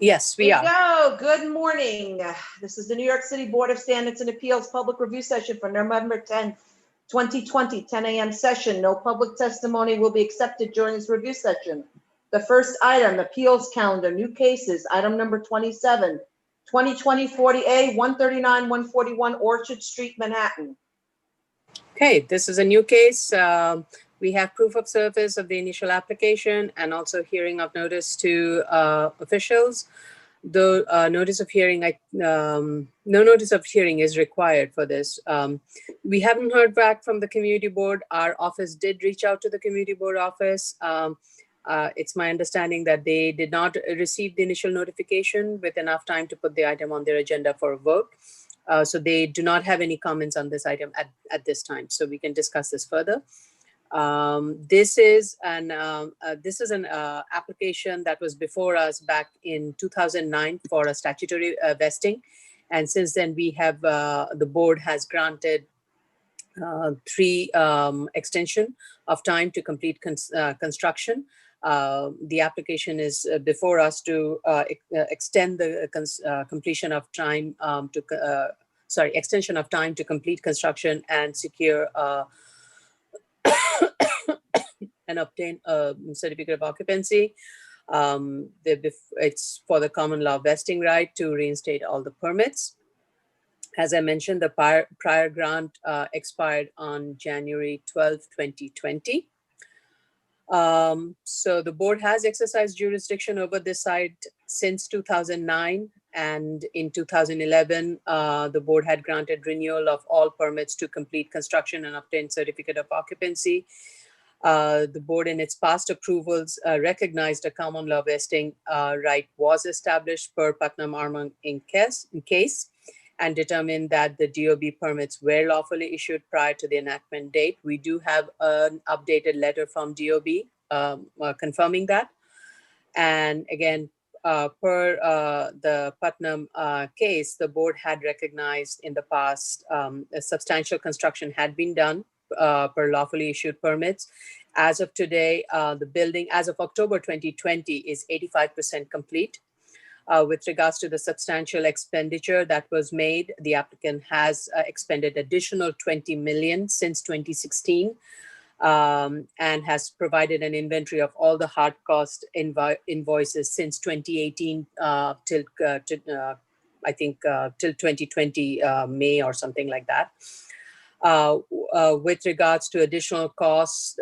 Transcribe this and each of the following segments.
Yes, we are. Go. Good morning. This is the New York City Board of Standards and Appeals public review session for November 10th, 2020, 10 a.m. session. No public testimony will be accepted during this review session. The first item, appeals calendar, new cases, item number 27, 2020 40A, 139, 141 Orchard Street, Manhattan. Okay, this is a new case. We have proof of service of the initial application and also hearing of notice to officials. The notice of hearing, no notice of hearing is required for this. We haven't heard back from the community board. Our office did reach out to the community board office. It's my understanding that they did not receive the initial notification with enough time to put the item on their agenda for a vote. So they do not have any comments on this item at this time. So we can discuss this further. This is an application that was before us back in 2009 for a statutory vesting. And since then we have, the board has granted 3 extension of time to complete construction. The application is before us to extend the completion of time extension of time to complete construction and secure and obtain a certificate of occupancy. It's for the common law vesting right to reinstate all the permits. As I mentioned, the prior grant expired on January 12, 2020. So the board has exercised jurisdiction over this site since 2009, and in 2011, the board had granted renewal of all permits to complete construction and obtain certificate of occupancy. The board in its past approvals recognized a common law vesting right was established per Putnam Armstrong in case and determined that the DOB permits were lawfully issued prior to the enactment date. We do have an updated letter from DOB confirming that. And again, per the Putnam case, the board had recognized in the past a substantial construction had been done per lawfully issued permits. As of today, the building, as of October 2020, is 85% complete. With regards to the substantial expenditure that was made, the applicant has expended additional $20 million since 2016 and has provided an inventory of all the hard cost invoices since 2018 till I think till 2020 May or something like that. With regards to additional costs,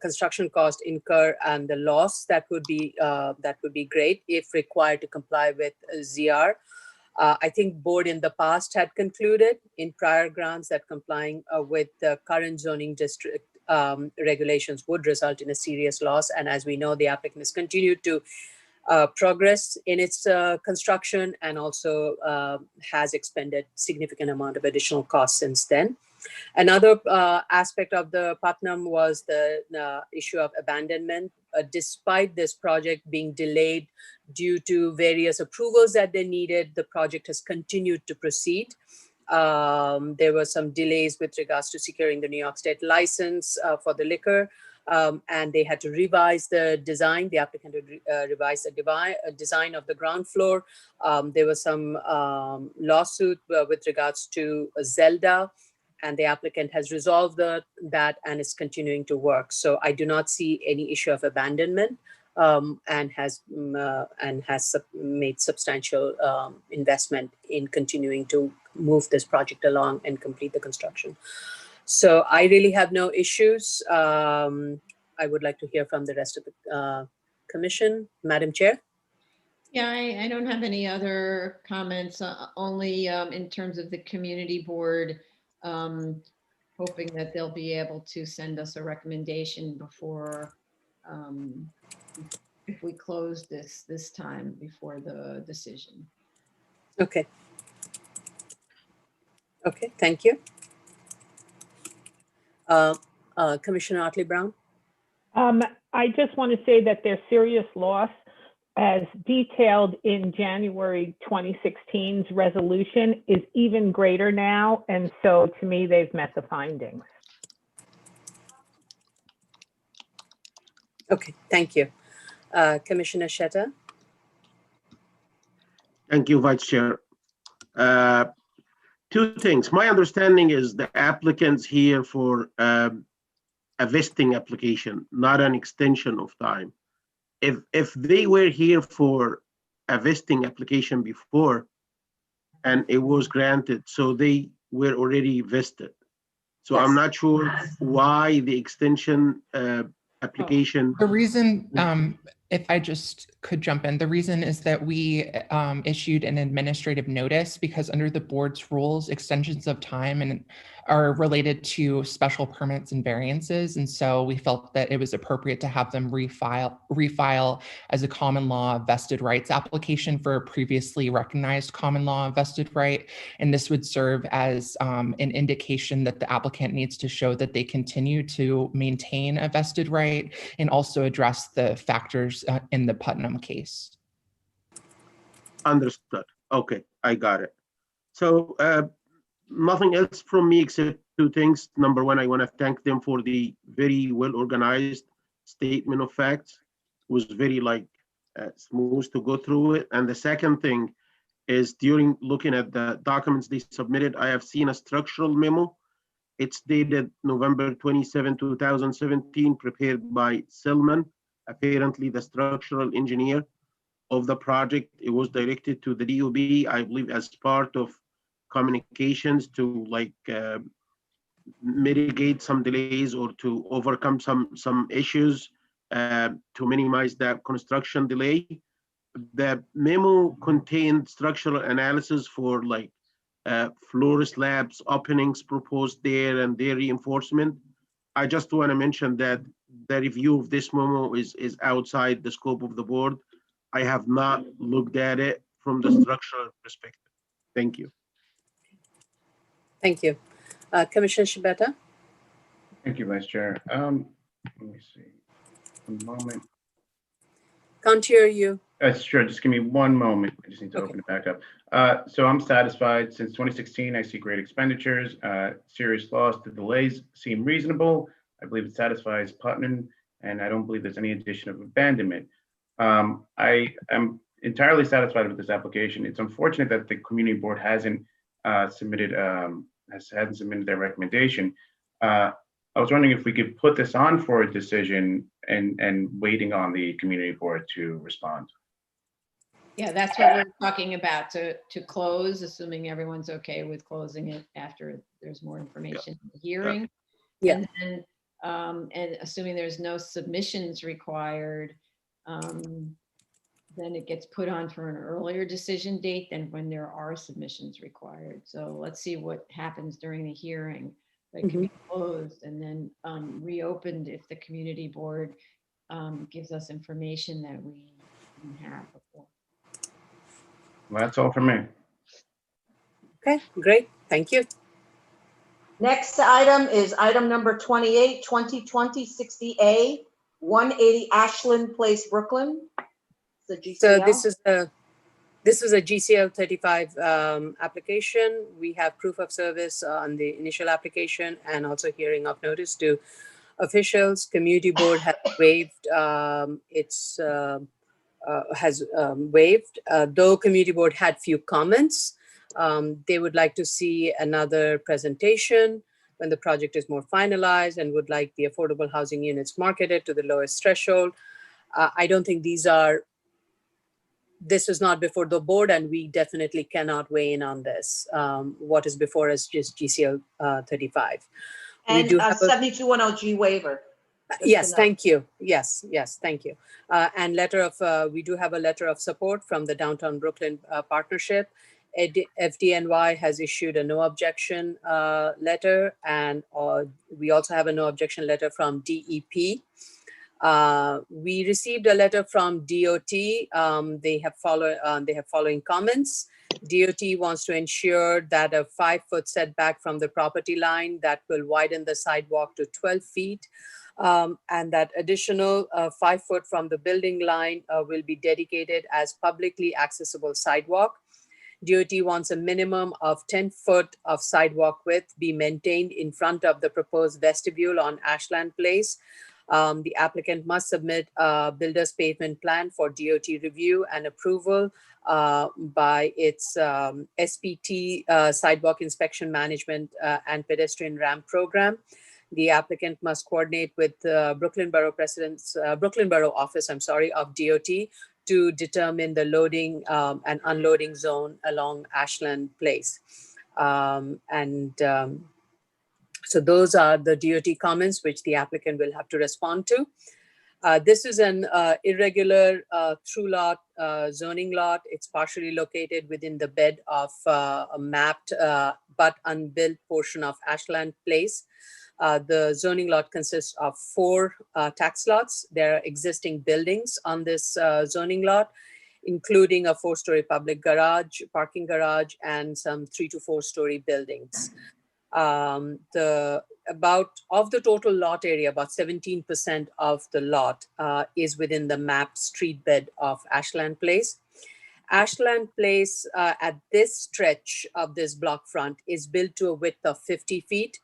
construction cost incur and the loss, that would be great if required to comply with ZR. I think board in the past had concluded in prior grants that complying with the current zoning district regulations would result in a serious loss. And as we know, the applicant has continued to progress in its construction and also has expended significant amount of additional costs since then. Another aspect of the Putnam was the issue of abandonment. Despite this project being delayed due to various approvals that they needed, the project has continued to proceed. There were some delays with regards to securing the New York State license for the liquor, and they had to revise the design. The applicant had revised the design of the ground floor. There was some lawsuit with regards to Zelda, and the applicant has resolved that and is continuing to work. So I do not see any issue of abandonment, and has made substantial investment in continuing to move this project along and complete the construction. So I really have no issues. I would like to hear from the rest of the commission. Madam Chair? Yeah, I don't have any other comments, only in terms of the community board, hoping that they'll be able to send us a recommendation before, if we close this time before the decision. Okay. Okay, thank you. Commissioner Otley Brown? I just want to say that their serious loss, as detailed in January 2016's resolution, is even greater now. And so to me, they've met the findings. Okay, thank you. Commissioner Shetter? Thank you, Vice Chair. Two things. My understanding is the applicant's here for a vesting application, not an extension of time. If they were here for a vesting application before and it was granted, so they were already vested. So Yes. I'm not sure why the extension application. The reason, if I just could jump in, the reason is that we issued an administrative notice because under the board's rules, extensions of time and are related to special permits and variances. And so we felt that it was appropriate to have them refile as a common law vested rights application for a previously recognized common law vested right. And this would serve as an indication that the applicant needs to show that they continue to maintain a vested right and also address the factors in the Putnam case. Understood. Okay, I got it. So nothing else from me except two things. Number one, I want to thank them for the very well organized statement of facts. It was very smooth to go through it. And the second thing is during looking at the documents they submitted, I have seen a structural memo. It's dated November 27, 2017, prepared by Selman, apparently the structural engineer of the project. It was directed to the DOB, I believe, as part of communications to mitigate some delays or to overcome some issues to minimize that construction delay. The memo contained structural analysis for floor slabs, openings proposed there, and their reinforcement. I just want to mention that the review of this memo is outside the scope of the board. I have not looked at it from the structural perspective. Thank you. Thank you. Commissioner Shibata? Thank you, Vice Chair. Let me see. A moment. Can't hear you. Sure, just give me one moment. I just need to Okay. open it back up. So I'm satisfied. Since 2016, I see great expenditures, serious loss. The delays seem reasonable. I believe it satisfies Putnam, and I don't believe there's any addition of abandonment. I am entirely satisfied with this application. It's unfortunate that the community board hasn't submitted their recommendation. I was wondering if we could put this on for a decision and waiting on the community board to respond. Yeah, that's what we're talking about, to close, assuming everyone's okay with closing it after there's more information in the hearing. Yeah. And assuming there's no submissions required, then it gets put on for an earlier decision date than when there are submissions required. So let's see what happens during the hearing. That can be closed and then reopened if the community board gives us information that we didn't have before. Well, that's all for me. Okay, great. Thank you. Next item is item number 28, 2020-60A, 180 Ashland Place, Brooklyn. The GCL. So this is a GCL 35 application. We have proof of service on the initial application and also hearing of notice to officials. Community board has waived though community board had few comments. They would like to see another presentation when the project is more finalized and would like the affordable housing units marketed to the lowest threshold. I don't think this is not before the board, and we definitely cannot weigh in on this. What is before us just GCL 35. And do a have a- 7210G waiver. Yes, to know. thank you. Yes, thank you. And we do have a letter of support from the Downtown Brooklyn Partnership. FDNY has issued a no objection letter, and we also have a no objection letter from DEP. We received a letter from DOT. They have following comments. DOT wants to ensure that a 5-foot setback from the property line that will widen the sidewalk to 12 feet. And that additional 5 foot from the building line will be dedicated as publicly accessible sidewalk. DOT wants a minimum of 10 foot of sidewalk width be maintained in front of the proposed vestibule on Ashland Place. The applicant must submit a builder's pavement plan for DOT review and approval by its SPT, Sidewalk Inspection Management and Pedestrian Ramp Program. The applicant must coordinate with Brooklyn Borough Office, of DOT to determine the loading and unloading zone along Ashland Place. So those are the DOT comments which the applicant will have to respond to. This is an irregular through lot, zoning lot. It's partially located within the bed of a mapped but unbuilt portion of Ashland Place. The zoning lot consists of 4 tax lots. There are existing buildings on this zoning lot, including a 4-story public garage, parking garage, and some 3 to 4-story buildings. Of the total lot area, about 17% of the lot is within the mapped street bed of Ashland Place. Ashland Place at this stretch of this block front is built to a width of 50 feet.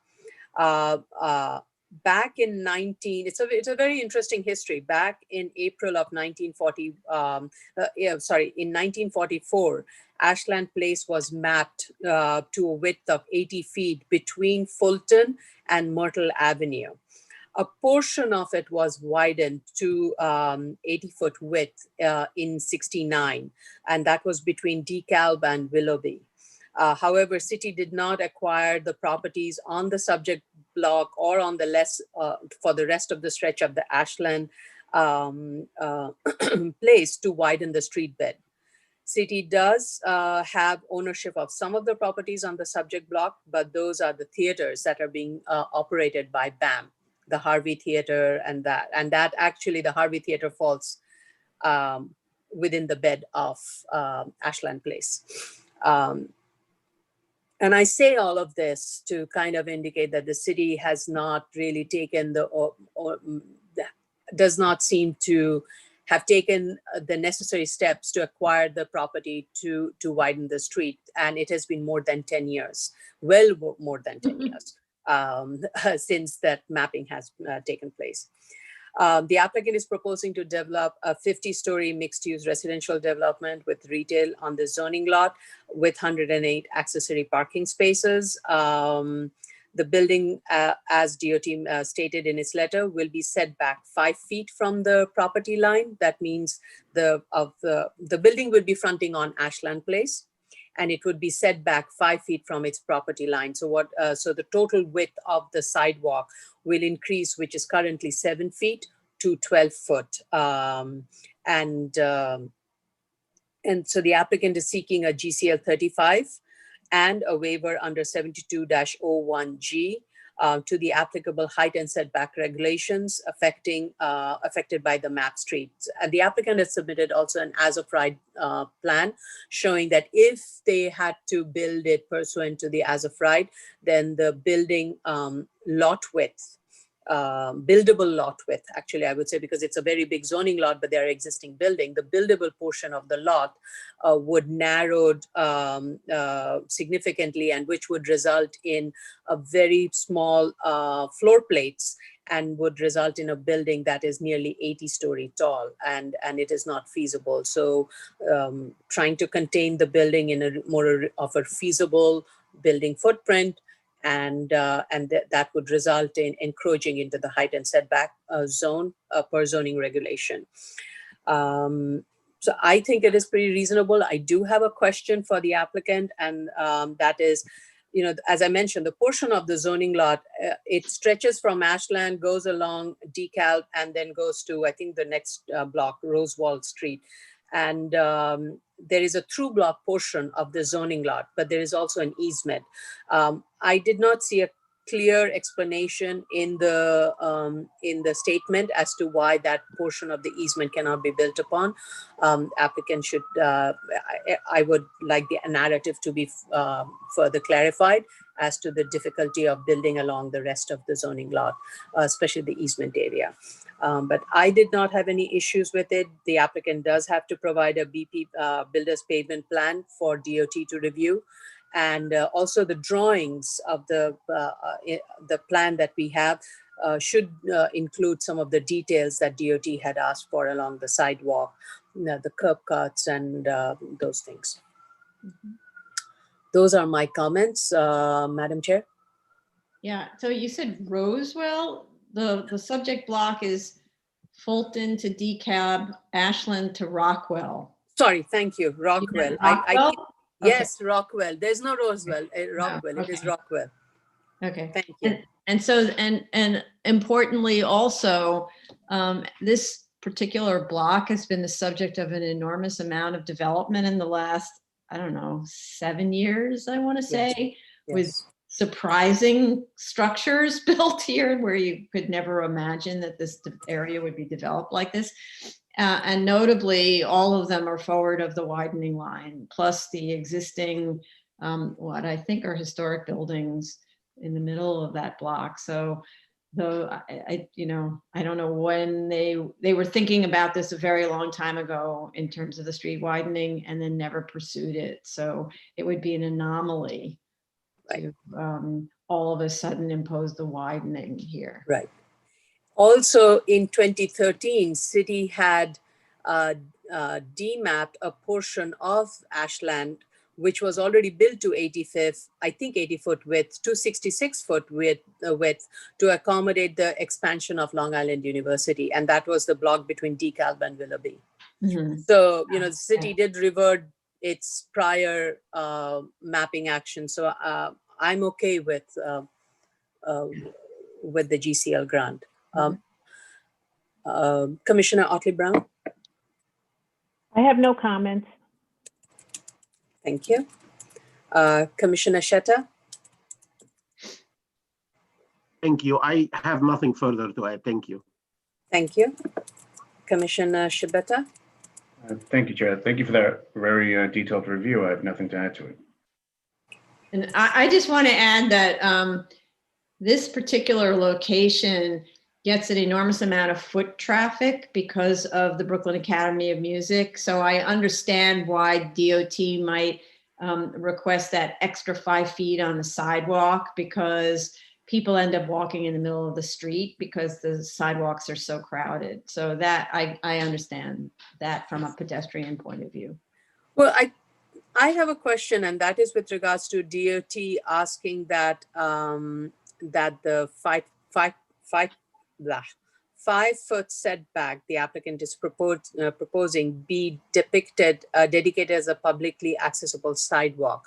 Back in it's a very interesting history. Back in April of 1944, Ashland Place was mapped to a width of 80 feet between Fulton and Myrtle Avenue. A portion of it was widened to 80-foot width in 69, and that was between DeKalb and Willoughby. However, city did not acquire the properties on the subject block or on the for the rest of the stretch of the Ashland Place to widen the street bed. City does have ownership of some of the properties on the subject block, but those are the theaters that are being operated by BAM, the Harvey Theater, and that actually the Harvey Theater falls within the bed of Ashland Place. And I say all of this to kind of indicate that the city has not really taken does not seem to have taken the necessary steps to acquire the property to widen the street. And it has been more than 10 years, well more than 10 years since that mapping has taken place. The applicant is proposing to develop a 50-story mixed-use residential development with retail on the zoning lot with 108 accessory parking spaces. The building, as DOT stated in its letter, will be set back 5 feet from the property line. That means the building will be fronting on Ashland Place, and it would be set back 5 feet from its property line. So so the total width of the sidewalk will increase, which is currently 7 feet to 12 foot. And so the applicant is seeking a GCL 35 and a waiver under 72-01G to the applicable height and setback regulations affected by the map streets. And the applicant has submitted also an as-of-right plan showing that if they had to build it pursuant to the as-of-right, then the building lot width, buildable lot width, actually I would say, because it's a very big zoning lot, but there are existing building, the buildable portion of the lot would narrowed significantly, and which would result in a very small floor plates and would result in a building that is nearly 80-story tall, and it is not feasible. So trying to contain the building in a more of a feasible building footprint, and that would result in encroaching into the height and setback zone per zoning regulation. So I think it is pretty reasonable. I do have a question for the applicant, and that is, as I mentioned, the portion of the zoning lot, it stretches from Ashland, goes along DeKalb, and then goes to, I think, the next block, Rosewall Street. And there is a through block portion of the zoning lot, but there is also an easement. I did not see a clear explanation in the statement as to why that portion of the easement cannot be built upon. Applicant should, I would like the narrative to be further clarified as to the difficulty of building along the rest of the zoning lot, especially the easement area. But I did not have any issues with it. The applicant does have to provide a BP builder's pavement plan for DOT to review. And also the drawings of the plan that we have should include some of the details that DOT had asked for along the sidewalk, the curb cuts and those things. Those are my comments, Madam Chair. Yeah, so you said Rosewell, the subject block is Fulton to DeKalb, Ashland to Rockwell. Sorry, thank you, Rockwell. Rockwell? Yes, Rockwell. There's no Rosewell, Rockwell. It is okay. Rockwell. Okay. Thank you. And so, and importantly also, this particular block has been the subject of an enormous amount of development in the last, I don't know, 7 years, I want to say, with surprising structures built here where you could never imagine that this area would be developed like this. And notably, all of them are forward of the widening line, plus the existing, what I think are historic buildings in the middle of that block. So though I don't know when they were thinking about this a very long time ago in terms of the street widening and then never pursued it. So it would be an anomaly to all of a sudden impose the widening here. Right. Also in 2013, city had demapped a portion of Ashland, which was already built to 80 foot width, 266 foot width to accommodate the expansion of Long Island University. And that was the block between DeKalb and Willoughby. Mm-hmm. So, the city did revert its prior mapping action. So I'm okay with the GCL grant. Commissioner Otley Brown. I have no comments. Thank you. Commissioner Shetta. Thank you. I have nothing further to add. Thank you. Thank you. Commissioner Shibata. Thank you, Chair. Thank you for that very detailed review. I have nothing to add to it. And I just want to add that this particular location gets an enormous amount of foot traffic because of the Brooklyn Academy of Music. So I understand why DOT might request that extra 5 feet on the sidewalk, because people end up walking in the middle of the street because the sidewalks are so crowded. So that I understand that from a pedestrian point of view. Well, I have a question, and that is with regards to DOT asking that that the 5 foot setback the applicant is proposing be dedicated as a publicly accessible sidewalk.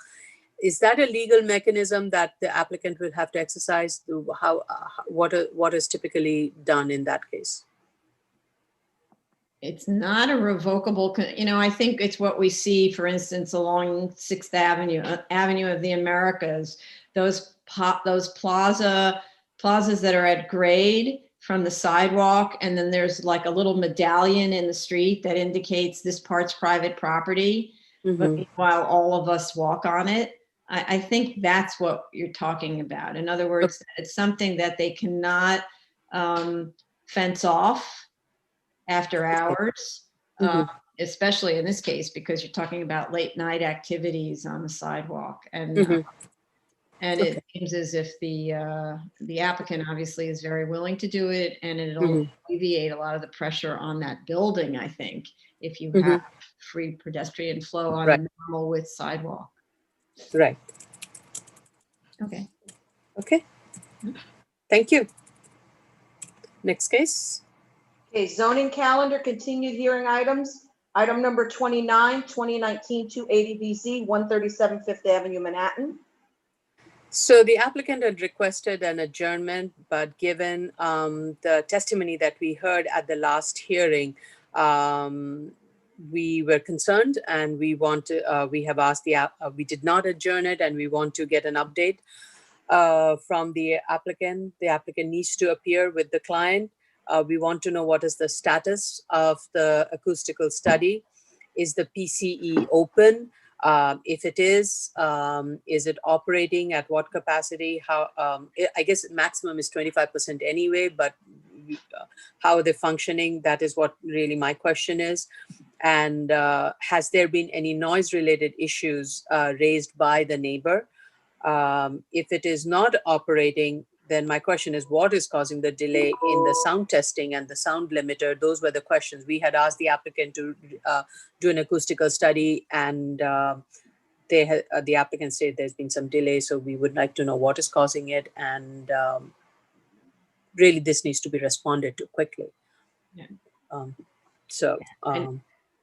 Is that a legal mechanism that the applicant will have to exercise? What is typically done in that case? It's not a revocable, I think it's what we see, for instance, along 6th Avenue, Avenue of the Americas, those plazas that are at grade from the sidewalk, and then there's like a little medallion in the street that indicates this part's private property, but meanwhile all of us walk on it. I think that's what you're talking about. In other words, it's something that they cannot fence off after hours, especially in this case, because you're talking about late night activities on the sidewalk. And it seems as if the applicant obviously is very willing to do it, and it'll alleviate a lot of the pressure on that building, I think, if you have free pedestrian flow on a normal width sidewalk. Right. Okay. Okay. Thank you. Next case. Okay, zoning calendar, continued hearing items. Item number 29, 2019-280 BZ, 137 Fifth Avenue, Manhattan. So the applicant had requested an adjournment, but given the testimony that we heard at the last hearing, we were concerned, and we have asked we did not adjourn it, and we want to get an update from the applicant. The applicant needs to appear with the client. We want to know what is the status of the acoustical study. Is the PCE open? If it is it operating at what capacity? How? I guess maximum is 25% anyway, but how are they functioning? That is what really my question is. And has there been any noise-related issues raised by the neighbor? If it is not operating, then my question is, what is causing the delay in the sound testing and the sound limiter? Those were the questions. We had asked the applicant to do an acoustical study, and the applicant said there's been some delay, so we would like to know what is causing it, and really this needs to be responded to quickly. Yeah. And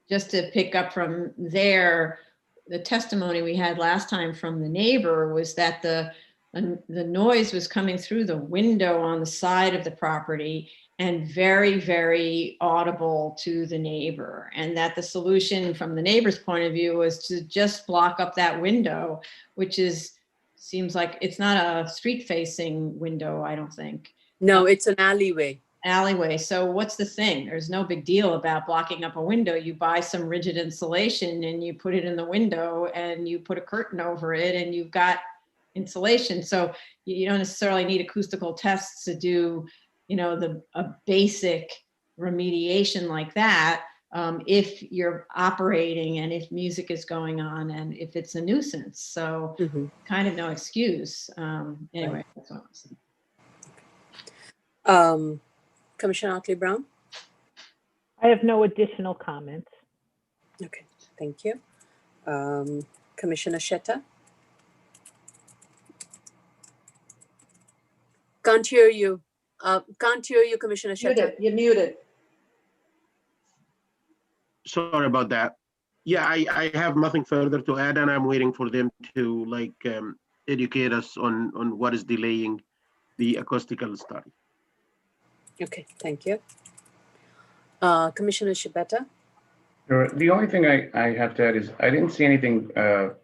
just to pick up from there, the testimony we had last time from the neighbor was that the noise was coming through the window on the side of the property and very, very audible to the neighbor. And that the solution from the neighbor's point of view was to just block up that window, which seems like it's not a street facing window, I don't think. no, it's an alleyway. Alleyway. So what's the thing? There's no big deal about blocking up a window. You buy some rigid insulation and you put it in the window and you put a curtain over it and you've got insulation. So you don't necessarily need acoustical tests to do, a basic remediation like that. If you're operating and if music is going on and if it's a nuisance. So kind of no excuse. Anyway, that's what I'm saying. Commissioner Otley-Brown? I have no additional comments. Okay, thank you. Commissioner Shetta? Can't hear you. Commissioner Shetta. You're muted. Sorry about that. Yeah, I have nothing further to add, and I'm waiting for them to educate us on what is delaying the acoustical study. Okay, thank you. Commissioner Shibata? Sure. The only thing I have to add is I didn't see anything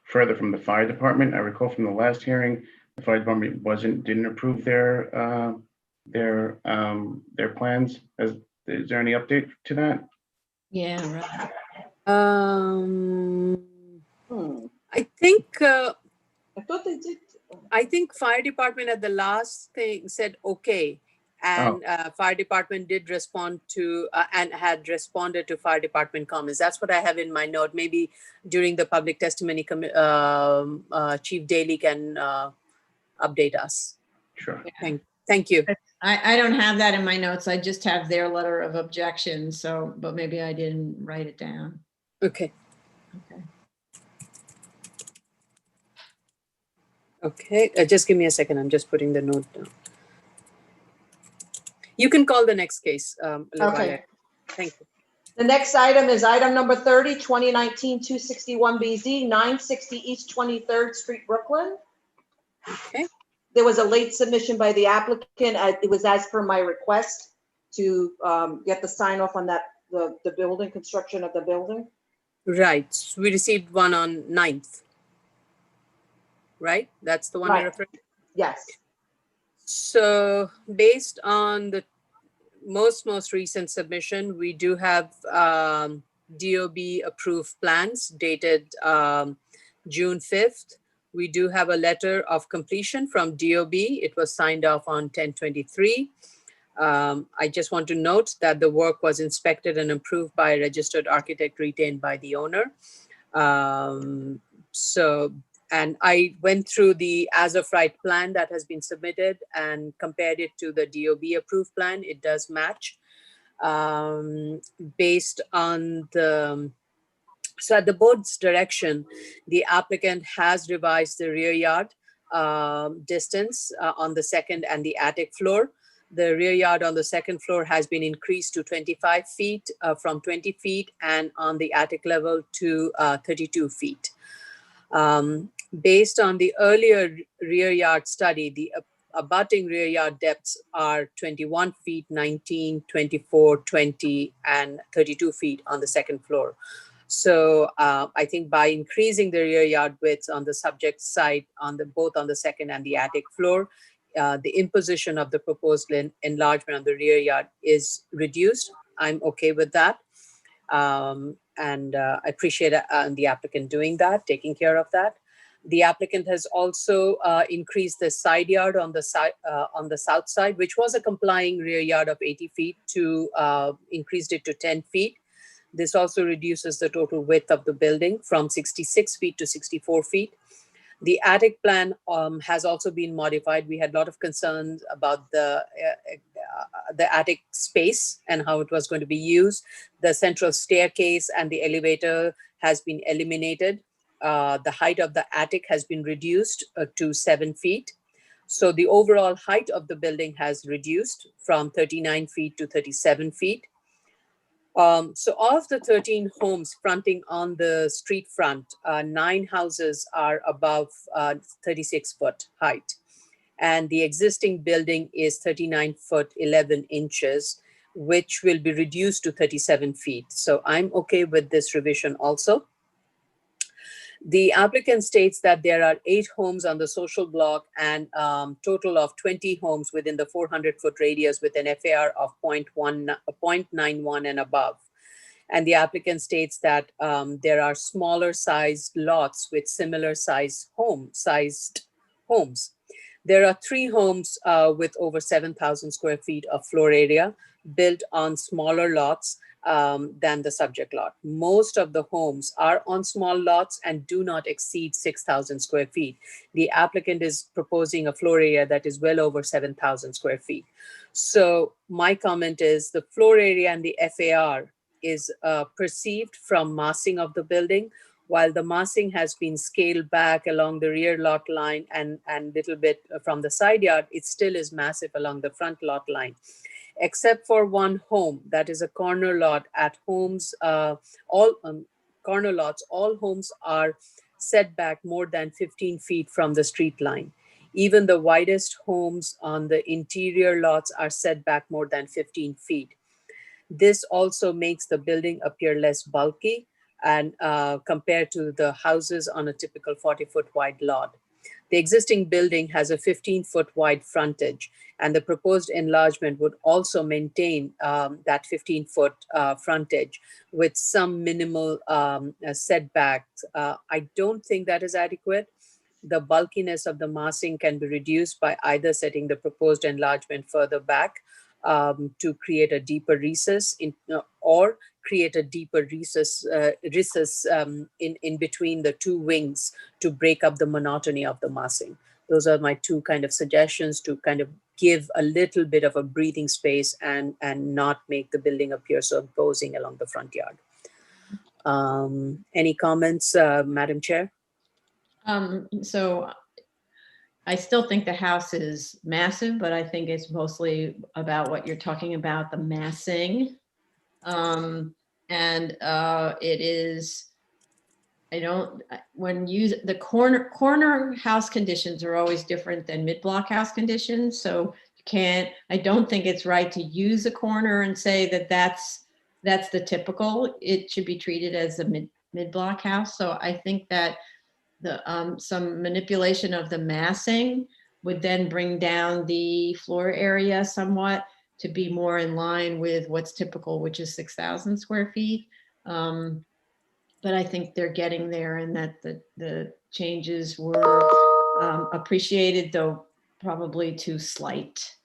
further from the fire department. I recall from the last hearing, the fire department didn't approve their plans. Is there any update to that? Yeah, right. I think I thought they did. I think fire department at the last thing said okay, and fire department did respond to and had responded to fire department comments. That's what I have in my note. Maybe during the public testimony, Chief Daly can update us. Sure. Thank you. I don't have that in my notes. I just have their letter of objection. So, but maybe I didn't write it down. Okay. Okay. Okay. Just give me a second. I'm just putting the note down. You can call the next case. Okay. Thank you. The next item is item number 30, 2019-261BZ, 960 East 23rd Street, Brooklyn. Okay. There was a late submission by the applicant. It was as per my request to get the sign off on that, the building, construction of the building. Right. We received one on 9th. Right? That's the one Right. you're referring to? Yes. So based on the most recent submission, we do have DOB approved plans dated June 5th. We do have a letter of completion from DOB. It was signed off on 10/23. I just want to note that the work was inspected and approved by a registered architect retained by the owner. And I went through the as of right plan that has been submitted and compared it to the DOB approved plan. It does match. Based on so at the board's direction, the applicant has revised the rear yard distance on the second and the attic floor. The rear yard on the second floor has been increased to 25 feet from 20 feet, and on the attic level to 32 feet. Based on the earlier rear yard study, the abutting rear yard depths are 21 feet, 19, 24, 20, and 32 feet on the second floor. So I think by increasing the rear yard widths on the subject side, both on the second and the attic floor, the imposition of the proposed enlargement on the rear yard is reduced. I'm okay with that. And I appreciate the applicant doing that, taking care of that. The applicant has also increased the side yard on the south side, which was a complying rear yard of 80 feet, to increased it to 10 feet. This also reduces the total width of the building from 66 feet to 64 feet. The attic plan has also been modified. We had a lot of concerns about the attic space and how it was going to be used. The central staircase and the elevator has been eliminated. The height of the attic has been reduced to 7 feet. So the overall height of the building has reduced from 39 feet to 37 feet. So of the 13 homes fronting on the street front, 9 houses are above 36 foot height. And the existing building is 39 foot 11 inches, which will be reduced to 37 feet. So I'm okay with this revision also. The applicant states that there are 8 homes on the social block and total of 20 homes within the 400-foot radius with an FAR of 0.91 and above. And the applicant states that there are smaller sized lots with similar sized homes. There are 3 homes with over 7,000 square feet of floor area built on smaller lots than the subject lot. Most of the homes are on small lots and do not exceed 6,000 square feet. The applicant is proposing a floor area that is well over 7,000 square feet. So my comment is the floor area and the FAR is perceived from massing of the building, while the massing has been scaled back along the rear lot line and little bit from the side yard, it still is massive along the front lot line. Except for one home that is a corner lot at homes, corner lots, all homes are set back more than 15 feet from the street line. Even the widest homes on the interior lots are set back more than 15 feet. This also makes the building appear less bulky and compared to the houses on a typical 40-foot wide lot. The existing building has a 15-foot wide frontage, and the proposed enlargement would also maintain that 15-foot frontage with some minimal setbacks. I don't think that is adequate. The bulkiness of the massing can be reduced by either setting the proposed enlargement further back to create a deeper recess or create a deeper recess in between the 2 wings to break up the monotony of the massing. Those are my 2 kind of suggestions to kind of give a little bit of a breathing space and not make the building appear so imposing along the front yard. Any comments, Madam Chair? So I still think the house is massive, but I think it's mostly about what you're talking about, the massing. It is, the corner house conditions are always different than mid-block house conditions. So I don't think it's right to use a corner and say that that's the typical. It should be treated as a mid-block house. So I think that some manipulation of the massing would then bring down the floor area somewhat to be more in line with what's typical, which is 6,000 square feet. But I think they're getting there, and that the changes were appreciated, though probably too slight.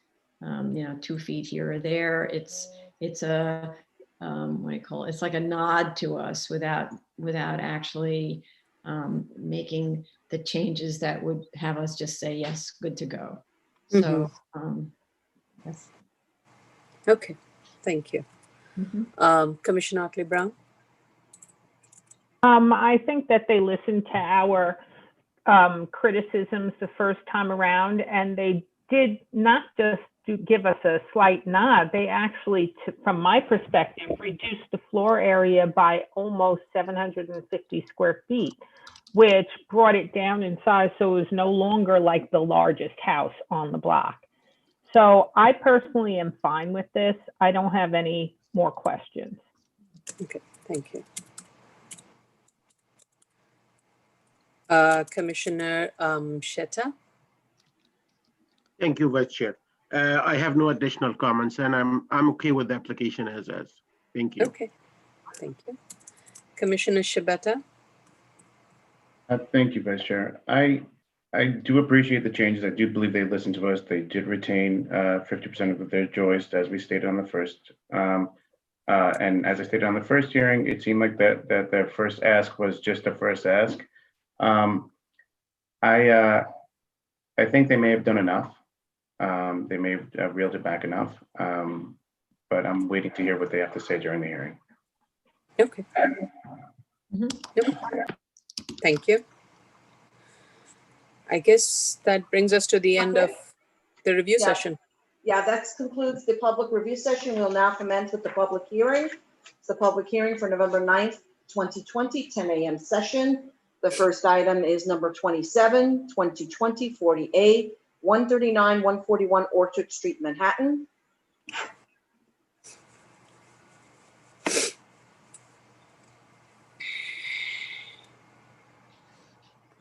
2 feet here or there. It's a what do you call it? It's like a nod to us without actually making the changes that would have us just say, yes, good to go. So yes. Okay, thank you. Commissioner Otley-Brown? I think that they listened to our criticisms the first time around, and they did not just give us a slight nod. They actually, from my perspective, reduced the floor area by almost 750 square feet, which brought it down in size, so it was no longer like the largest house on the block. So I personally am fine with this. I don't have any more questions. Okay, thank you. Commissioner Sheta? Thank you, Vice Chair. I have no additional comments, and I'm okay with the application as is. Thank you. Okay, thank you. Commissioner Shibata? Thank you, Vice Chair. I do appreciate the changes. I do believe they listened to us. They did retain 50% of their joist, as we stated on the first. And as I stated on the first hearing, it seemed like that their first ask was just a first ask. I think they may have done enough. They may have reeled it back enough, but I'm waiting to hear what they have to say during the hearing. Okay. Yep. Thank you. I guess that brings us to the end of the review Yeah. session. Yeah, that concludes the public review session. We'll now commence with the public hearing. It's the public hearing for November 9th, 2020, 10 a.m. session. The first item is number 27, 2020, 40A, 139, 141 Orchard Street, Manhattan.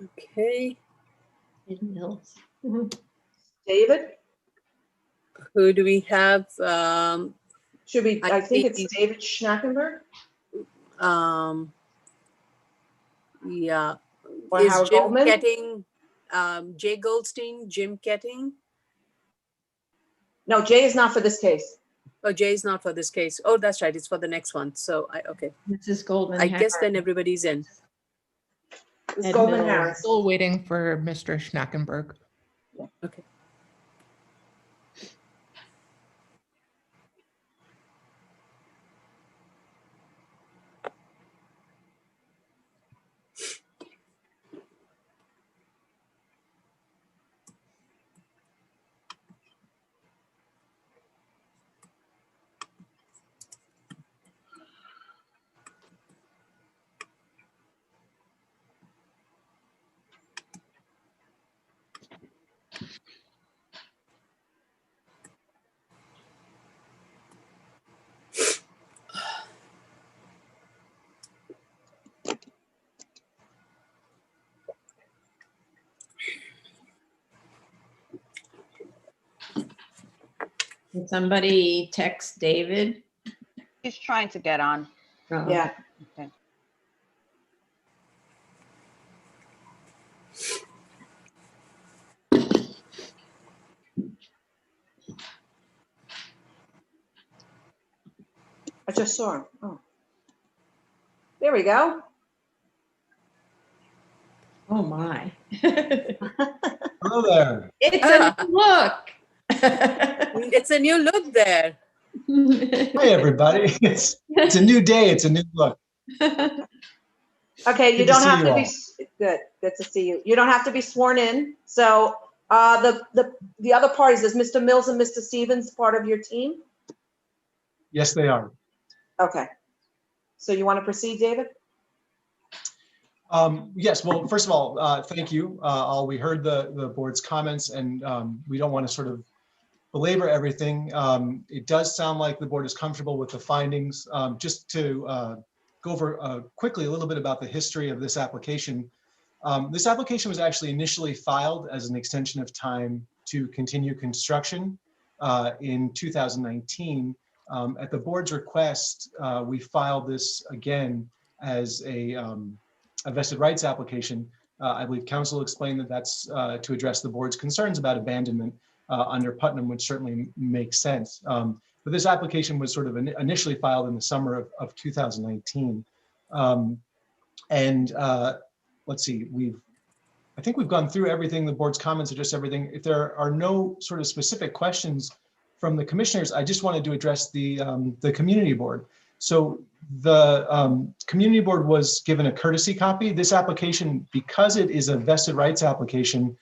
Okay. Mills. David, Who do we have? should we, I think it's see- David Schnackenberg Yeah. or Is Howard Jim Goldman. Ketting, Jay Goldstein, Jim Ketting? No, Jay is not for this case. Oh, Jay's not for this case. Oh, that's right. It's for the next one. So okay. Mrs. Goldman. I guess then everybody's in. It's Ed Goldman Mills. Harris. Still waiting for Mr. Schnackenberg. Okay. Can somebody text David? He's trying to get on. Oh, Yeah. Okay. I just saw him. Oh. There we go. Oh, my. Hello there. It's a look. It's a new look there. Hi, everybody. It's a new day. It's a new look. Okay, you Good to don't see have you to all. be, good to see you. You don't have to be sworn in. So the other parties, is Mr. Mills and Mr. Stevens part of your team? Yes, they are. Okay. So you want to proceed, David? Yes, well, first of all, thank you. We heard the board's comments, and we don't want to sort of belabor everything. It does sound like the board is comfortable with the findings. Just to go over quickly a little bit about the history of this application. This application was actually initially filed as an extension of time to continue construction in 2019. At the board's request, we filed this again as a vested rights application. I believe council explained that that's to address the board's concerns about abandonment under Putnam, which certainly makes sense. But this application was sort of initially filed in the summer of 2019. Let's see, I think we've gone through everything. The board's comments address everything. If there are no sort of specific questions from the commissioners, I just wanted to address the community board. So the community board was given a courtesy copy. This application, because it is a vested rights application,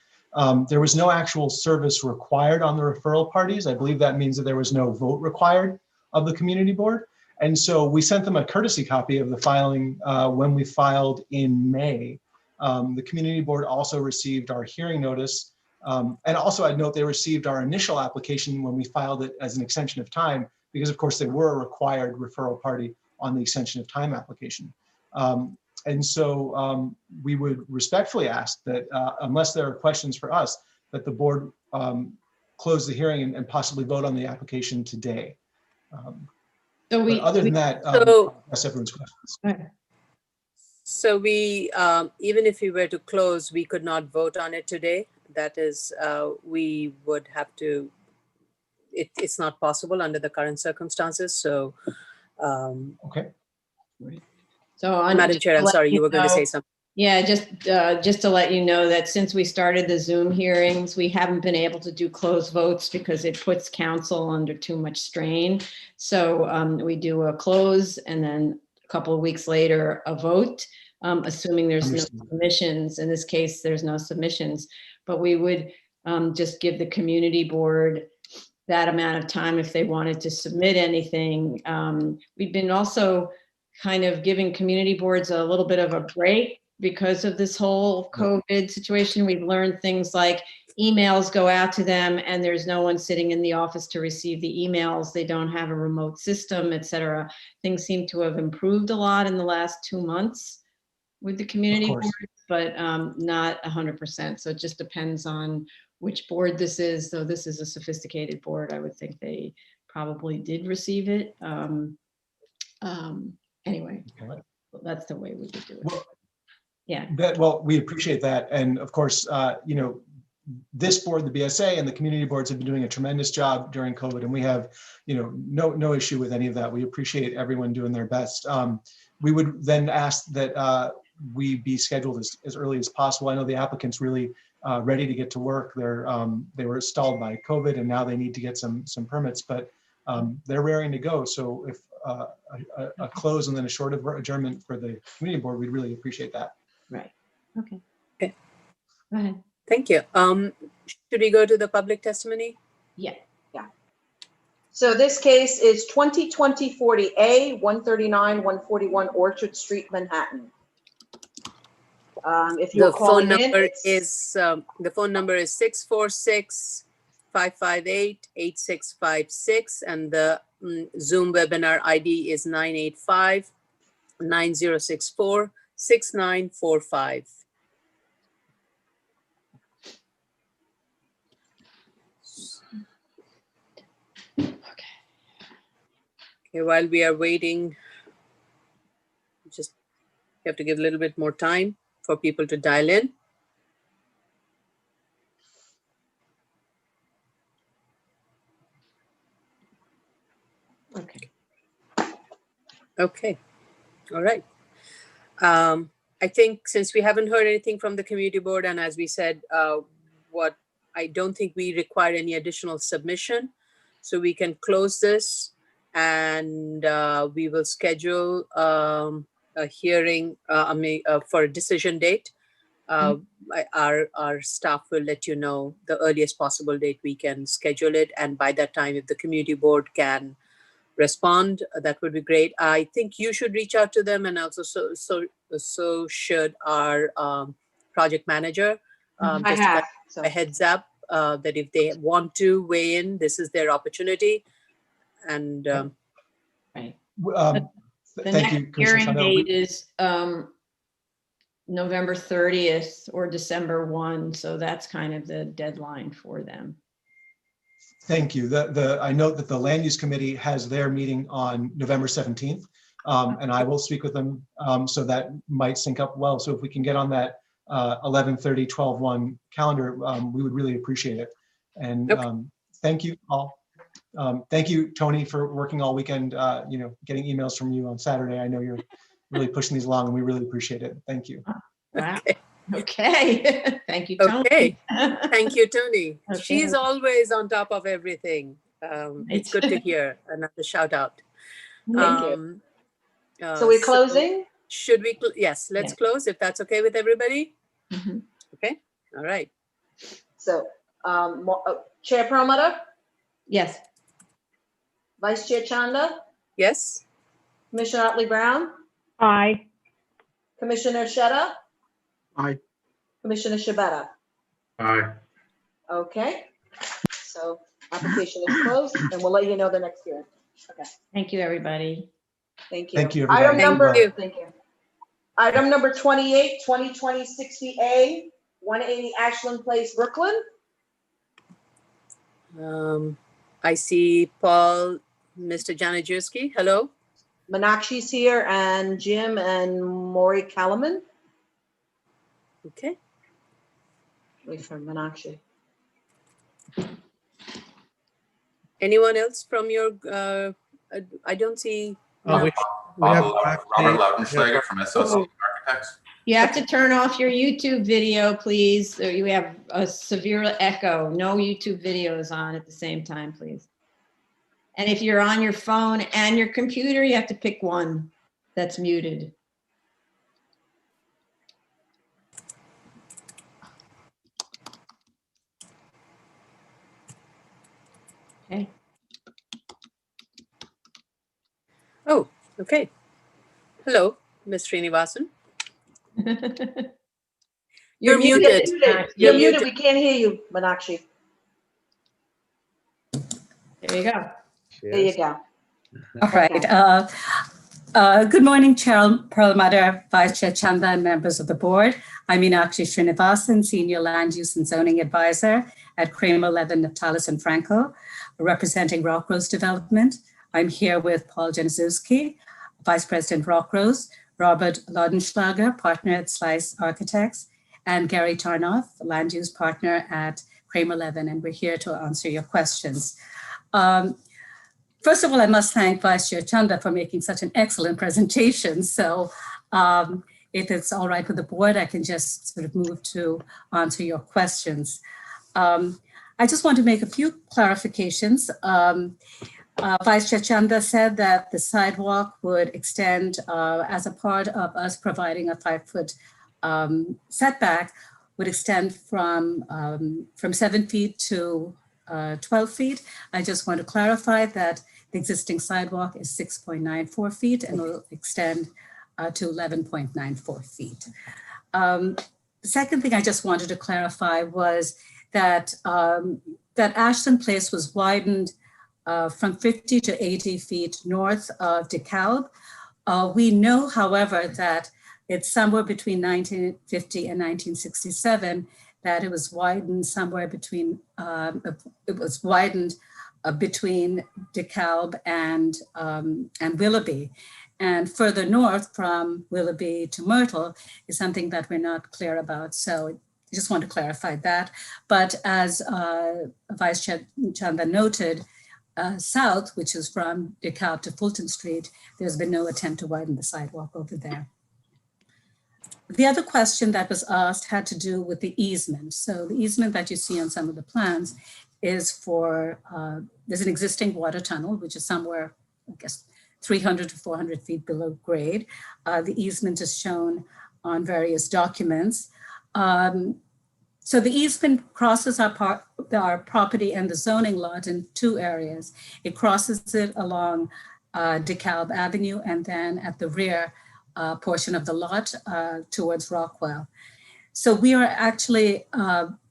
there was no actual service required on the referral parties. I believe that means that there was no vote required of the community board. And so we sent them a courtesy copy of the filing when we filed in May. The community board also received our hearing notice. And also I'd note they received our initial application when we filed it as an extension of time, because of course they were a required referral party on the extension of time application. And so we would respectfully ask that unless there are questions for us, that the board close the hearing and possibly vote on the application today. But other than that, that's everyone's questions. So we, even if we were to close, we could not vote on it today. That is, we would have to, it's not possible under the current circumstances. So, Okay. So Madam Chair, I'm sorry, you were going to say something. Yeah, just to let you know that since we started the Zoom hearings, we haven't been able to do closed votes because it puts council under too much strain. So we do a close and then a couple of weeks later, a vote, assuming there's no Understood. submissions. In this case, there's no submissions, but we would just give the community board that amount of time if they wanted to submit anything. We've been also kind of giving community boards a little bit of a break because of this whole COVID situation. We've learned things like emails go out to them and there's no one sitting in the office to receive the emails. They don't have a remote system, et cetera. Things seem to have improved a lot in the last 2 months with the community course. board, but not 100%. So it just depends on which board this is. So this is a sophisticated board. I would think they probably did receive it. Anyway, Okay. that's the way we would do it. Well, Yeah. Well, we appreciate that. And of course, you know, this board, the BSA and the community boards have been doing a tremendous job during COVID, and we have, you know, no issue with any of that. We appreciate everyone doing their best. We would then ask that we be scheduled as early as possible. I know the applicant's really ready to get to work. They were stalled by COVID and now they need to get some permits, but they're raring to go. So if a close and then a short adjournment for the community board, we'd really appreciate that. Right. Okay. Okay. Go ahead. Thank you. Should we go to the public testimony? Yeah. So this case is 2020-40A, 139-141 Orchard Street, Manhattan. If you're calling in, the phone number is 646-558-8656, and the Zoom webinar ID is 985-9064-6945. Okay, while we are waiting, just have to give a little bit more time for people to dial in. Okay. Okay, all right. I think since we haven't heard anything from the community board, and as we said, I don't think we require any additional submission, so we can close this, and we will schedule a hearing for a decision date. Our staff will let you know the earliest possible date we can schedule it, and by that time, if the community board can respond, that would be great. I think you should reach out to them, and also so should our project manager. I Just have. to a heads up that if they want to weigh in, this is their opportunity. And Right. Thank The you, next Commissioner hearing Sando. date is November 30th or December 1. So that's kind of the deadline for them. Thank you. I note that the Land Use Committee has their meeting on November 17th, and I will speak with them, so that might sync up well. So if we can get on that 11:30, 12:1 calendar, we would really appreciate it. And thank you all. Thank you, Tony, for working all weekend, you know, getting emails from you on Saturday. I know you're really pushing these along, and we really appreciate it. Thank you. Wow. Okay. Thank you, Tony. Okay. Thank you, Tony. Okay. She's always on top of everything. It's good to hear. Another shout out. Thank you. So we're closing? Should we? Yes, let's close if that's okay with everybody. Mhm. Okay. All right. So Chair Perlmutter, Yes. Vice Chair Chanda, Yes. Commissioner Otley Brown, Aye. Commissioner Sheta, Aye. Commissioner Shabeta. Aye. Okay, so application is closed, and we'll let you know the next hearing. Okay, Thank you, everybody. thank you. Thank you, everybody. Item number, Thank you. thank you. Item number 28, 2020-60A, 180 Ashland Place, Brooklyn. I see Paul, Mr. Januszewski. Hello. Meenakshi's here, and Jim and Maury Kalaman. Okay. Wait for Meenakshi. Anyone else from your? I don't see. We have Robert Lautenschlager from SLC Architects. You have to turn off your YouTube video, please. Or you have a severe echo. No YouTube videos on at the same time, please. And if you're on your phone and your computer, you have to pick one that's muted. Okay. Oh, okay. Hello, Ms. Srinivasan. You're muted. You're You're muted. muted. We can't hear you, Meenakshi. There you go. There you go. All right. Good morning, Chair Perlmutter, Vice Chair Chanda, and members of the board. I'm Meenakshi Srinivasan, Senior Land Use and Zoning Advisor at Kramer, Levin, Natalis, and Franco, representing Rockrose Development. I'm here with Paul Januszewski, Vice President Rockrose, Robert Laudenschlager, Partner at Slice Architects, and Gary Tarnoff, Land Use Partner at Kramer, Levin, and we're here to answer your questions. First of all, I must thank Vice Chair Chanda for making such an excellent presentation. So if it's all right with the board, I can just sort of move to answer your questions. I just want to make a few clarifications. Vice Chair Chanda said that the sidewalk would extend as a part of us providing a 5-foot setback, would extend from 7 feet to 12 feet. I just want to clarify that the existing sidewalk is 6.94 feet and will extend to 11.94 feet. The second thing I just wanted to clarify was that that Ashton Place was widened from 50 to 80 feet north of DeKalb. We know, however, that it's somewhere between 1950 and 1967 that it was widened somewhere between, between DeKalb and Willoughby. And further north from Willoughby to Myrtle is something that we're not clear about. So I just want to clarify that. But as Vice Chair Chanda noted, south, which is from DeKalb to Fulton Street, there's been no attempt to widen the sidewalk over there. The other question that was asked had to do with the easement. So the easement that you see on some of the plans is for, there's an existing water tunnel, which is somewhere, I guess, 300 to 400 feet below grade. The easement is shown on various documents. So the easement crosses our property and the zoning lot in two areas. It crosses it along DeKalb Avenue and then at the rear portion of the lot towards Rockwell. So we are actually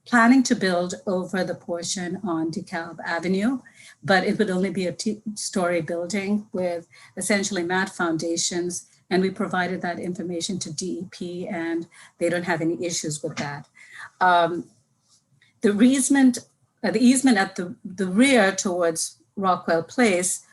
planning to build over the portion on DeKalb Avenue, but it would only be a 2-story building with essentially mat foundations. And we provided that information to DEP and they don't have any issues with that. The easement at the rear towards Rockwell Place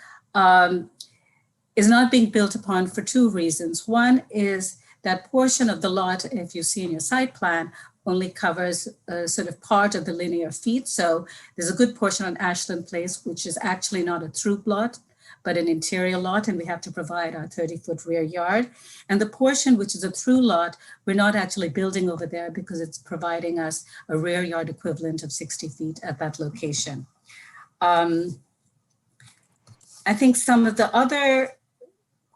is not being built upon for 2 reasons. One is that portion of the lot, if you see in your site plan, only covers sort of part of the linear feet. So there's a good portion on Ashland Place, which is actually not a through lot, but an interior lot, and we have to provide our 30-foot rear yard. And the portion which is a through lot, we're not actually building over there because it's providing us a rear yard equivalent of 60 feet at that location. I think some of the other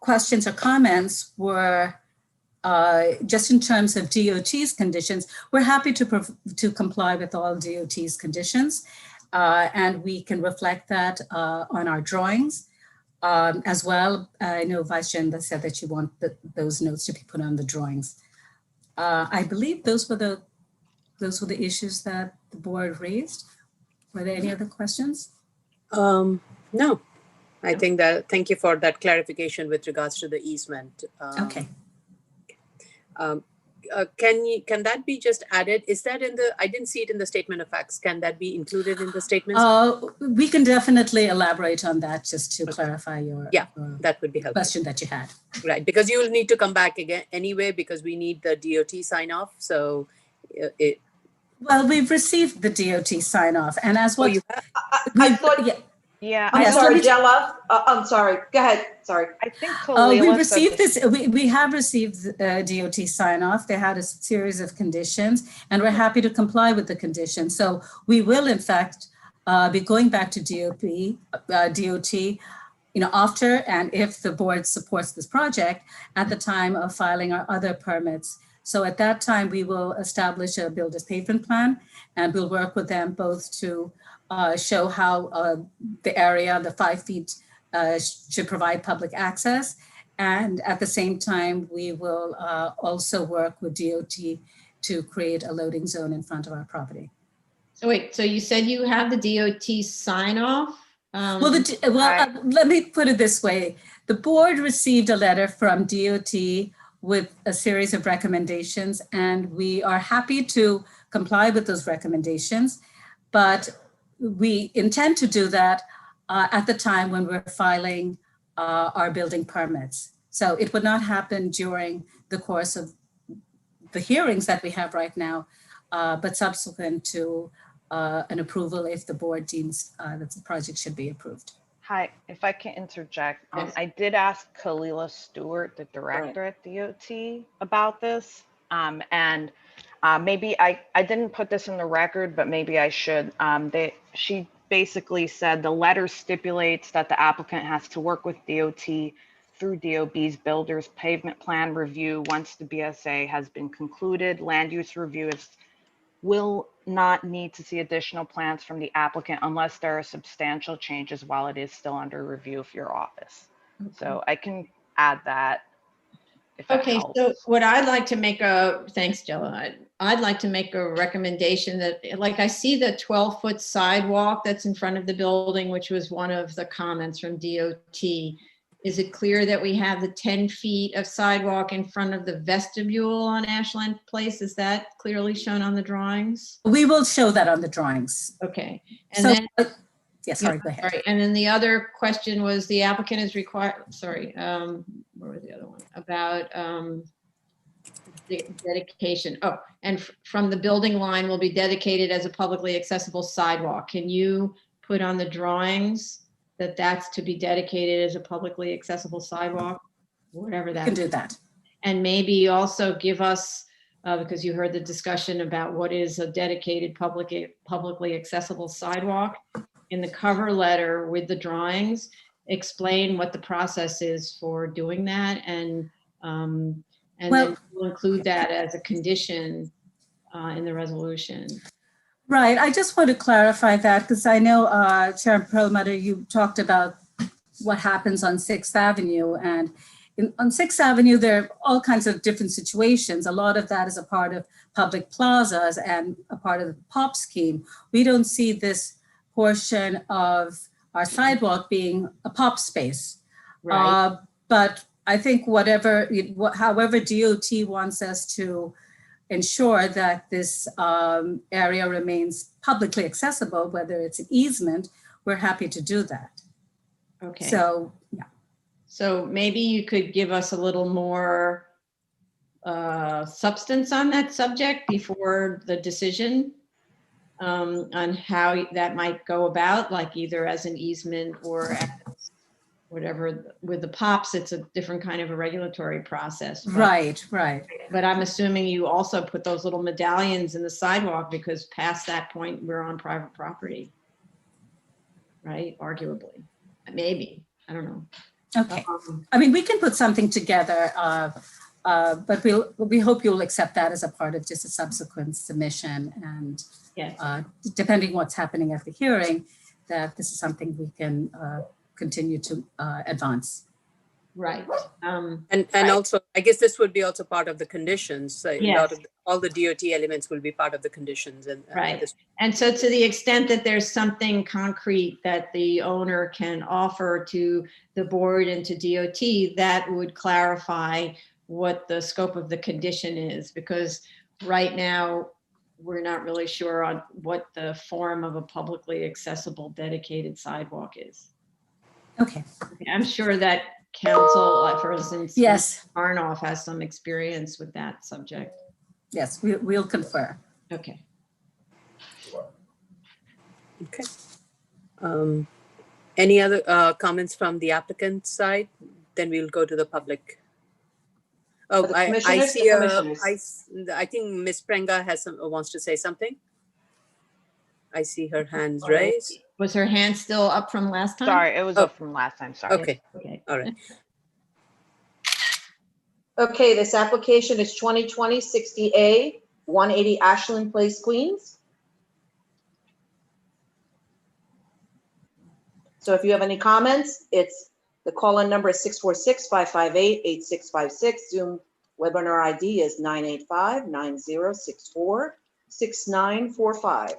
questions or comments were just in terms of DOT's conditions. We're happy to comply with all DOT's conditions, and we can reflect that on our drawings as well. I know Vice Chair said that you want those notes to be put on the drawings. I believe those were the issues that the board raised. Were there any other questions? No. I think that, thank you for that clarification with regards to the easement. Okay. Can that be just added? Is that in the, I didn't see it in the statement of facts. Can that be included in the statements? We can definitely elaborate on that just to clarify your that would be helpful. question that you had. Right, because you will need to come back again anyway, because we need the DOT sign off. So Well, we've received the DOT sign off, and as what I thought Yeah, I'm Yes, let sorry, me- Jella. I'm sorry. Go ahead. Sorry. I think We Kalila said received this. this, we have received DOT sign off. They had a series of conditions and we're happy to comply with the conditions. So we will in fact be going back to DOT, after and if the board supports this project at the time of filing our other permits. So at that time, we will establish a builder's pavement plan and we'll work with them both to show how the area, the 5 feet should provide public access. And at the same time, we will also work with DOT to create a loading zone in front of our property. So wait, so you said you have the DOT sign off? Let me put it this way. The board received a letter from DOT with a series of recommendations, and we are happy to comply with those recommendations. But we intend to do that at the time when we're filing our building permits. So it would not happen during the course of the hearings that we have right now, but subsequent to an approval if the board deems that the project should be approved. Hi, if I can interject, Yes. I did ask Kalila Stewart, the director at DOT, about this. And maybe I didn't put this in the record, but maybe I should. She basically said the letter stipulates that the applicant has to work with DOT through DOB's builder's pavement plan review. Once the BSA has been concluded, land use review will not need to see additional plans from the applicant unless there are substantial changes while it is still under review of your office. So I can add that if that Okay, helps. so what I'd like to make thanks, Jella. I'd like to make a recommendation that, like, I see the 12-foot sidewalk that's in front of the building, which was one of the comments from DOT. Is it clear that we have the 10 feet of sidewalk in front of the vestibule on Ashland Place? Is that clearly shown on the drawings? We will show that on the drawings. Okay. And So, then, yes, sorry, go ahead. sorry. And then the other question was the applicant is required, sorry, where was the other one? About the dedication. Oh, and from the building line will be dedicated as a publicly accessible sidewalk. Can you put on the drawings that that's to be dedicated as a publicly accessible sidewalk, whatever that You can is. do that. And maybe also give us, because you heard the discussion about what is a dedicated publicly accessible sidewalk, in the cover letter with the drawings, explain what the process is for doing that, and then we'll include that as a condition in the resolution. Right. I just want to clarify that because I know, Chair Perlmutter, you talked about what happens on 6th Avenue. And on 6th Avenue, there are all kinds of different situations. A lot of that is a part of public plazas and a part of the POP scheme. We don't see this portion of our sidewalk being a POP space. Right. But I think however DOT wants us to ensure that this area remains publicly accessible, whether it's an easement, we're happy to do that. Okay. So, yeah. So maybe you could give us a little more substance on that subject before the decision on how that might go about, like either as an easement or as whatever. With the POPs, it's a different kind of a regulatory process. Right. But I'm assuming you also put those little medallions in the sidewalk because past that point, we're on private property. Right? Arguably. Maybe. I don't know. Okay. I mean, we can put something together, but we hope you'll accept that as a part of just a subsequent submission. And yes. Depending what's happening at the hearing, that this is something we can continue to advance. Right. And right. also, I guess this would be also part of the conditions. So Yes. all the DOT elements will be part of the conditions. And Right. And so to the extent that there's something concrete that the owner can offer to the board and to DOT, that would clarify what the scope of the condition is, because right now we're not really sure on what the form of a publicly accessible dedicated sidewalk is. Okay. I'm sure that council, for instance, Yes. Arnoff has some experience with that subject. Yes, we'll confer. Okay. Okay. Any other comments from the applicant side? Then we'll go to the public. Oh, the I commissioners, see, the commissioners. I think Ms. Prenga wants to say something. I see her hands raised. Was her hand still up from last time? Sorry, it was Oh. up from last time, sorry. Okay, Okay. all right. Okay, this application is 2020-60A, 180 Ashland Place, Queens. So if you have any comments, the call-in number is 646-558-8656. Zoom webinar ID is 985-9064-6945.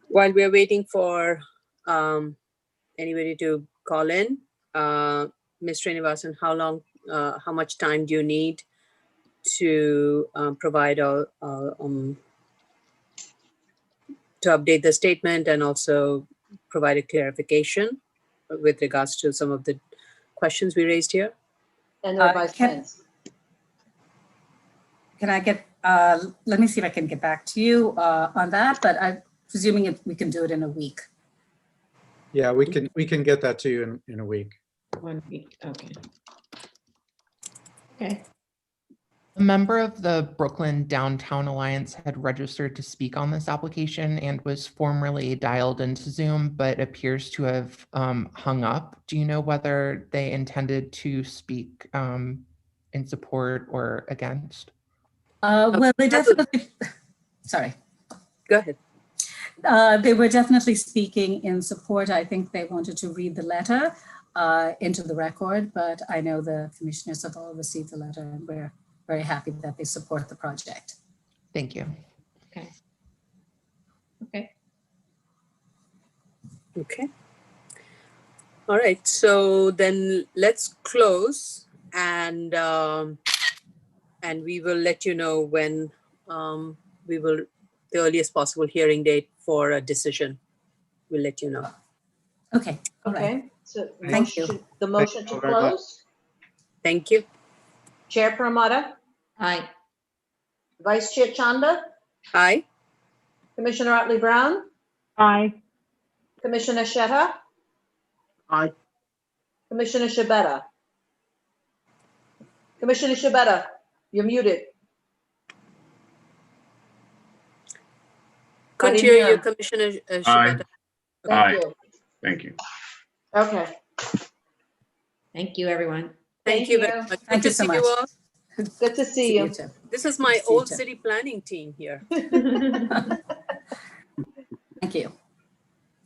While we're waiting for anybody to call in, Ms. Srinivasan, how much time do you need to provide to update the statement and also provide a clarification with regards to some of the questions we raised here? And the revised plans. Can I get, let me see if I can get back to you on that, but I'm presuming we can do it in a week. Yeah, we can get that to you in a week. 1 week, okay. Okay. A member of the Brooklyn Downtown Alliance had registered to speak on this application and was formerly dialed into Zoom, but appears to have hung up. Do you know whether they intended to speak in support or against? Well, they definitely, sorry. Go ahead. They were definitely speaking in support. I think they wanted to read the letter into the record, but I know the commissioners have all received the letter and we're very happy that they support the project. Thank you. Okay. Okay. Okay. All right. So then let's close and we will let you know when the earliest possible hearing date for a decision. We'll let you know. Okay. All right. Okay, so Thank you. the motion to close. Thank you. Chair Paramata, Aye. Vice Chair Chanda, Aye. Commissioner Otley Brown, Aye. Commissioner Shetta, Aye. Commissioner Shabeta. Commissioner Shabeta, you're muted. Couldn't didn't hear hear you, him. Commissioner Aye. Shabeta. Thank Aye. you. Thank you. Okay. Thank you, everyone. Thank you very much. Thank Good you to so see much. you all. Good to see you. too. This is my See you old too. city planning team here. Thank you.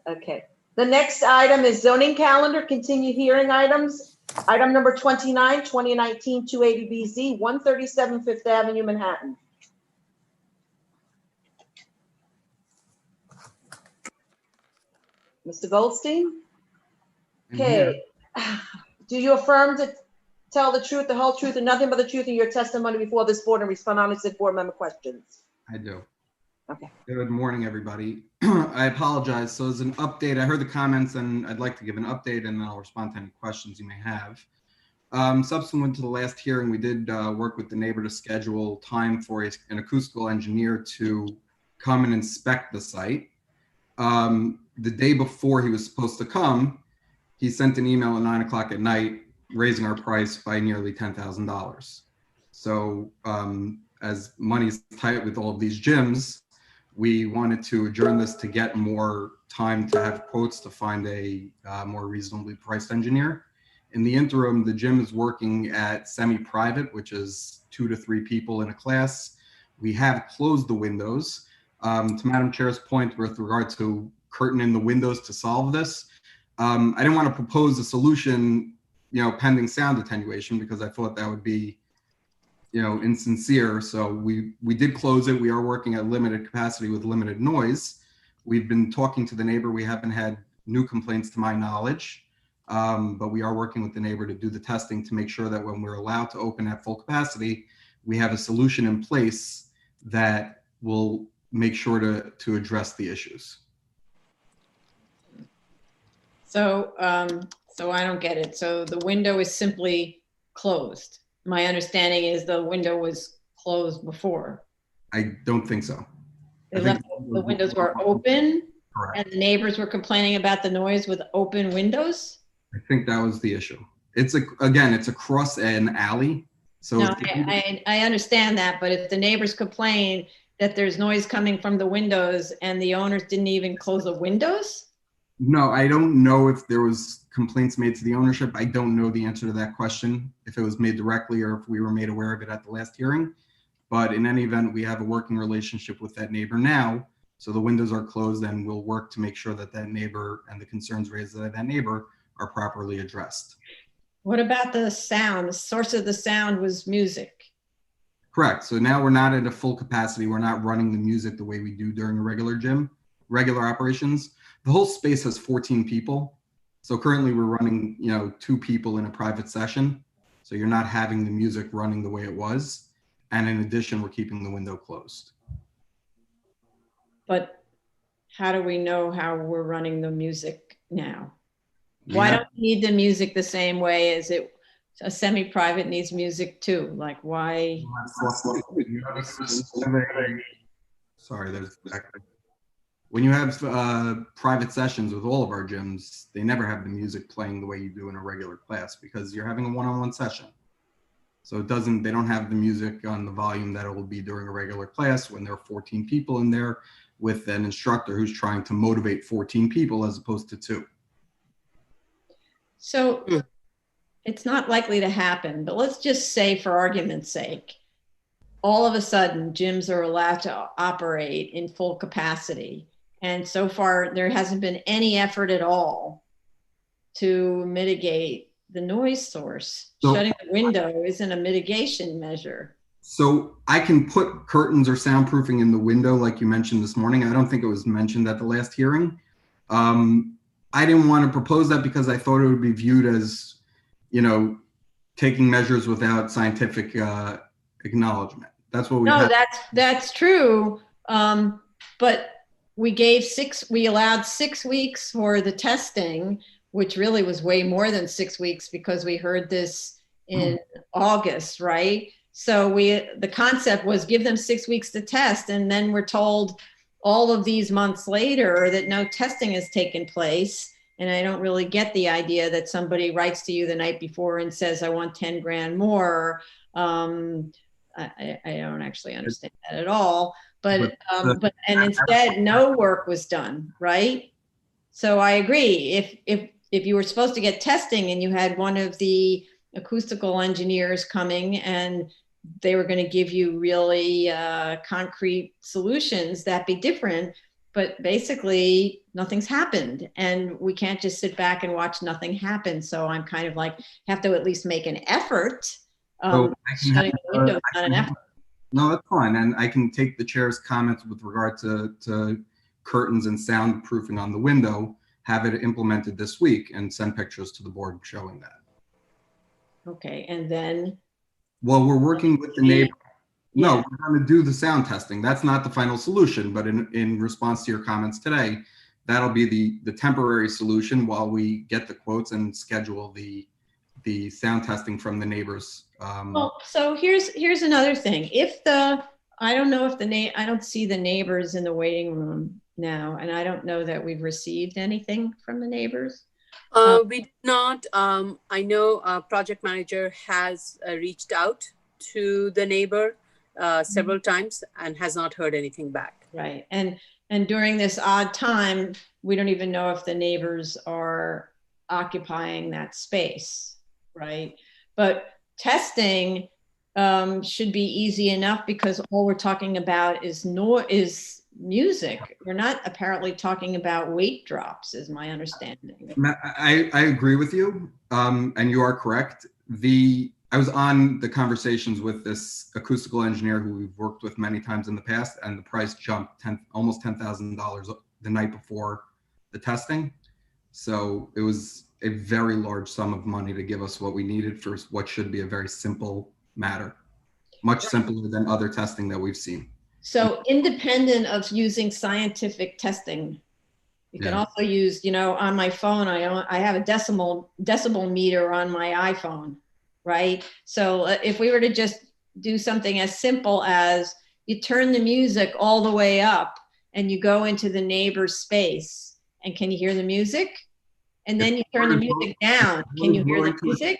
Okay. The next item is zoning calendar, continued hearing items. Item number 29, 2019-280BZ, 137 Fifth Avenue, Manhattan. Mr. Goldstein? Okay. Do you affirm to tell the truth, the whole truth, and nothing but the truth in your testimony before this board and respond honestly to board member questions? I do. Okay. Good morning, everybody. I apologize. So as an update, I heard the comments and I'd like to give an update and then I'll respond to any questions you may have. Subsequent to the last hearing, we did work with the neighbor to schedule time for an acoustical engineer to come and inspect the site. The day before he was supposed to come, he sent an email at 9 o'clock at night, raising our price by nearly $10,000. So as money's tight with all of these gyms, we wanted to adjourn this to get more time to have quotes to find a more reasonably priced engineer. In the interim, the gym is working at semi-private, which is 2 to 3 people in a class. We have closed the windows. To Madam Chair's point with regard to curtaining the windows to solve this, I didn't want to propose a solution, pending sound attenuation, because I thought that would be, insincere. So we did close it. We are working at limited capacity with limited noise. We've been talking to the neighbor. We haven't had new complaints to my knowledge, but we are working with the neighbor to do the testing to make sure that when we're allowed to open at full capacity, we have a solution in place that will make sure to address the issues. So, so I don't get it. So the window is simply closed. My understanding is the window was closed before. I don't think so. They I think left, the windows were open Correct. and the neighbors were complaining about the noise with open windows? I think that was the issue. It's again, it's across an alley. So No, I understand that, but if the neighbors complain that there's noise coming from the windows and the owners didn't even close the windows? no, I don't know if there was complaints made to the ownership. I don't know the answer to that question, if it was made directly or if we were made aware of it at the last hearing. But in any event, we have a working relationship with that neighbor now. So the windows are closed and we'll work to make sure that that neighbor and the concerns raised by that neighbor are properly addressed. What about the sound? The source of the sound was music. Correct. So now we're not at a full capacity. We're not running the music the way we do during a regular gym, regular operations. The whole space has 14 people. So currently we're running, 2 people in a private session. So you're not having the music running the way it was. And in addition, we're keeping the window closed. But how do we know how we're running the music now? Why don't we need the music the same way as a semi-private needs music too? Like why? Sorry, when you have private sessions with all of our gyms, they never have the music playing the way you do in a regular class because you're having a one-on-one session. So they don't have the music on the volume that it will be during a regular class when there are 14 people in there with an instructor who's trying to motivate 14 people as opposed to 2. So it's not likely to happen, but let's just say for argument's sake, all of a sudden gyms are allowed to operate in full capacity. And so far there hasn't been any effort at all to mitigate the noise source. So, shutting the window isn't a mitigation measure. So I can put curtains or soundproofing in the window like you mentioned this morning. I don't think it was mentioned at the last hearing. I didn't want to propose that because I thought it would be viewed as, taking measures without scientific acknowledgement. That's what we. No, that's true. But we allowed 6 weeks for the testing, which really was way more than 6 weeks because we heard this in August, right? So the concept was give them 6 weeks to test, and then we're told all of these months later that no testing has taken place. And I don't really get the idea that somebody writes to you the night before and says, I want 10 grand more. I don't actually understand that at all. But instead, no work was done, right? So I agree. If you were supposed to get testing and you had one of the acoustical engineers coming and they were going to give you really concrete solutions, that'd be different. But basically, nothing's happened, and we can't just sit back and watch nothing happen. So I'm kind of like, have to at least make an effort. Shutting the window is not an effort. No, that's fine, and I can take the chair's comments with regard to curtains and soundproofing on the window, have it implemented this week, and send pictures to the board showing that. Okay, and then? Well, we're working with the neighbor. No, we're going to do the sound testing. That's not the final solution, but in response to your comments today, that'll be the temporary solution while we get the quotes and schedule the sound testing from the neighbors. Well, so here's another thing. I don't know if I don't see the neighbors in the waiting room now, and I don't know that we've received anything from the neighbors. We did not. I know project manager has reached out to the neighbor several times and has not heard anything back. Right. And during this odd time, we don't even know if the neighbors are occupying that space, right? But testing should be easy enough because all we're talking about is music. We're not apparently talking about weight drops, is my understanding. I agree with you, and you are correct. I was on the conversations with this acoustical engineer who we've worked with many times in the past, and the price jumped almost $10,000 the night before the testing. So it was a very large sum of money to give us what we needed for what should be a very simple matter, much simpler than other testing that we've seen. So independent of using scientific testing, you can also use, on my phone, I have a decibel meter on my iPhone, right? So if we were to just do something as simple as you turn the music all the way up and you go into the neighbor's space, and can you hear the music? And then you turn the music down, can you hear the music?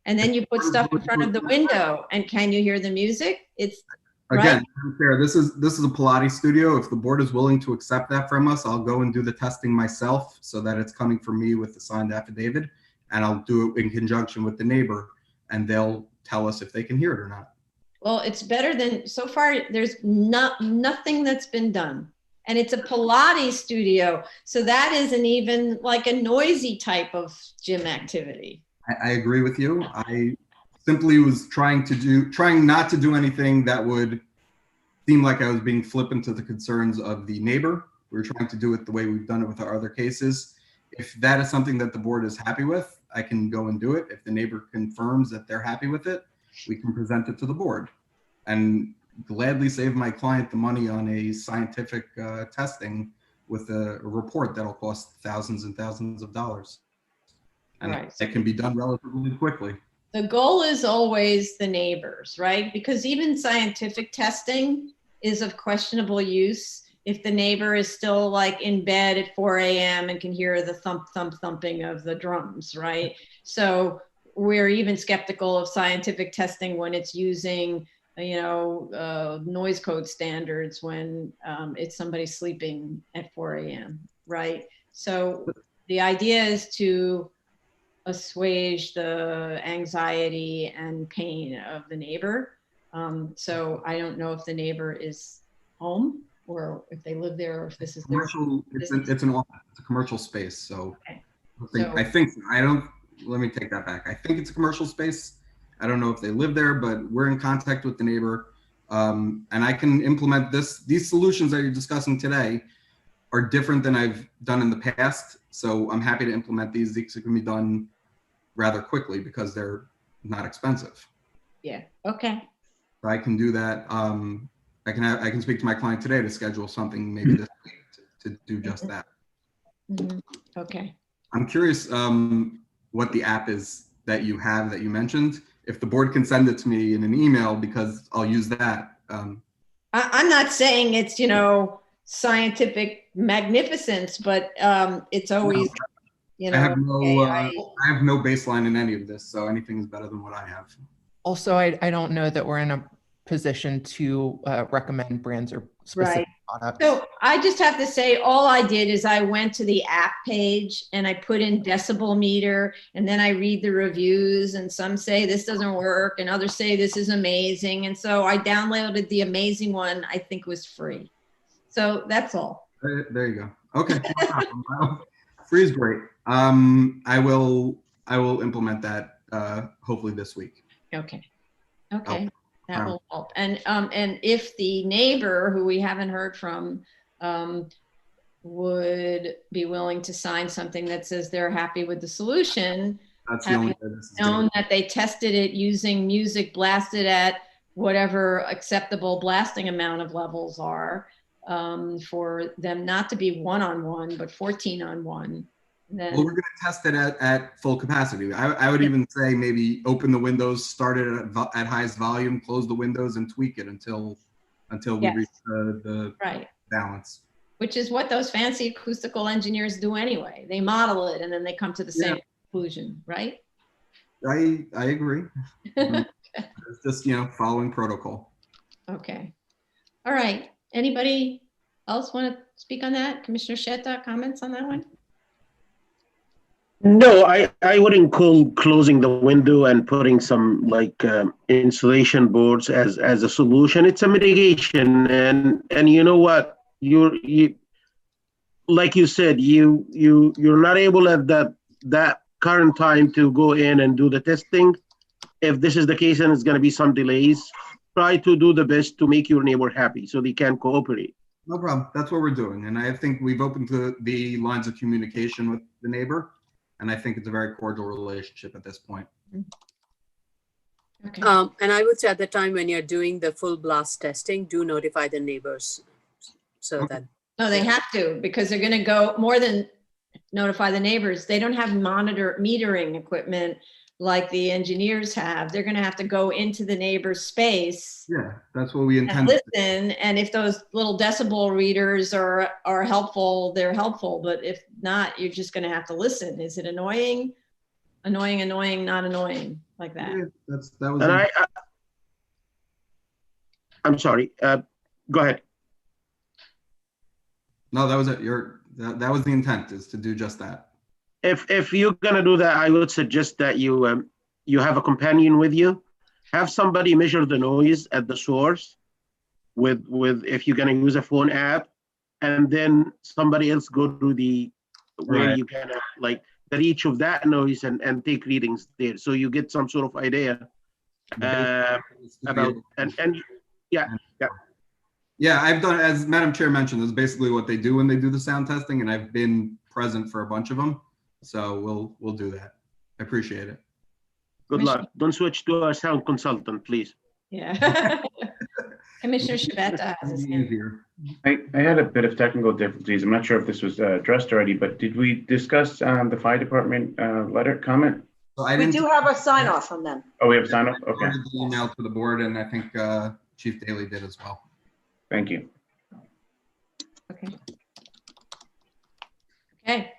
And then you put stuff in front of the window, and can you hear the music? It's Again, right. to be fair, this is a Pilates studio. If the board is willing to accept that from us, I'll go and do the testing myself so that it's coming from me with the signed affidavit, and I'll do it in conjunction with the neighbor, and they'll tell us if they can hear it or not. Well, it's better than, so far, there's nothing that's been done. And it's a Pilates studio. So that isn't even like a noisy type of gym activity. I agree with you. I simply was trying not to do anything that would seem like I was being flippant to the concerns of the neighbor. We were trying to do it the way we've done it with our other cases. If that is something that the board is happy with, I can go and do it. If the neighbor confirms that they're happy with it, we can present it to the board and gladly save my client the money on a scientific testing with a report that'll cost thousands and thousands of dollars. And Right. it can be done relatively quickly. The goal is always the neighbors, right? Because even scientific testing is of questionable use if the neighbor is still like in bed at 4 a.m. and can hear the thumping of the drums, right? So we're even skeptical of scientific testing when it's using, noise code standards when it's somebody sleeping at 4 a.m., right? So the idea is to assuage the anxiety and pain of the neighbor. So I don't know if the neighbor is home or if they live there, or if this is their Commercial, it's an office, it's a commercial space. So Okay. let me take that back. I think it's a commercial space. I don't know if they live there, but we're in contact with the neighbor. And I can implement these solutions that you're discussing today are different than I've done in the past. So I'm happy to implement these. These can be done rather quickly because they're not expensive. Yeah, okay. So I can do that. I can speak to my client today to schedule something maybe this week to do just that. Mhm. Okay. I'm curious what the app is that you mentioned. If the board can send it to me in an email, because I'll use that. I'm not saying it's, scientific magnificence, but it's always, I have no baseline in any of this, so anything is better than what I have. Also, I don't know that we're in a position to recommend brands or specific products. So I just have to say, all I did is I went to the app page and I put in decibel meter, and then I read the reviews, and some say this doesn't work and others say this is amazing. And so I downloaded the amazing one. I think was free. So that's all. There you go. Okay. Free is great. I will implement that hopefully this week. Okay. Okay. That will help. And if the neighbor who we haven't heard from would be willing to sign something that says they're happy with the solution, that's the only way this is known that they tested it using music blasted at whatever acceptable blasting amount of levels are, for them not to be 1-on-1, but 14-on-1. Then, well, we're going to test it at full capacity. I would even say maybe open the windows, start it at highest volume, close the windows, and tweak it until we reach the balance. Which is what those fancy acoustical engineers do anyway. They model it and then they come to the same conclusion, right? I agree. It's just following protocol. Okay. All right. Anybody else want to speak on that? Commissioner Shetta, comments on that one? No, I wouldn't call closing the window and putting some insulation boards as a solution. It's a mitigation, and you know what, you like you said, you're not able at that current time to go in and do the testing. If this is the case and it's going to be some delays, try to do the best to make your neighbor happy so they can cooperate. No problem. That's what we're doing, and I think we've opened the lines of communication with the neighbor. And I think it's a very cordial relationship at this point. Okay. And I would say at the time when you're doing the full blast testing, do notify the neighbors so that. No, they have to, because they're going to go more than notify the neighbors. They don't have metering equipment like the engineers have. They're going to have to go into the neighbor's space Yeah, that's what we and intended. listen. And if those little decibel readers are helpful, they're helpful. But if not, you're just going to have to listen. Is it annoying? Annoying, annoying, not annoying, like that. Yeah, that was. And I'm sorry. Go ahead. No, that was it. That was the intent, is to do just that. If you're gonna do that, I would suggest that you you have a companion with you. Have somebody measure the noise at the source with if you're gonna use a phone app, and then somebody else go to the where Right. you can like the reach of that noise and take readings there, so you get some sort of idea about and yeah. Yeah, I've done, as Madam Chair mentioned, this is basically what they do when they do the sound testing, and I've been present for a bunch of them. So we'll do that. I appreciate it. Good luck. Don't switch to a sound consultant, please. Yeah. Commissioner Shabeta has his hand. Easier. I had a bit of technical difficulties. I'm not sure if this was addressed already, but did we discuss the fire department letter comment? So I We didn't do have a sign off from them. Oh, we have sign off? Okay, forward the email to the board, and I think Chief Daly did as well. thank you. Okay. Okay.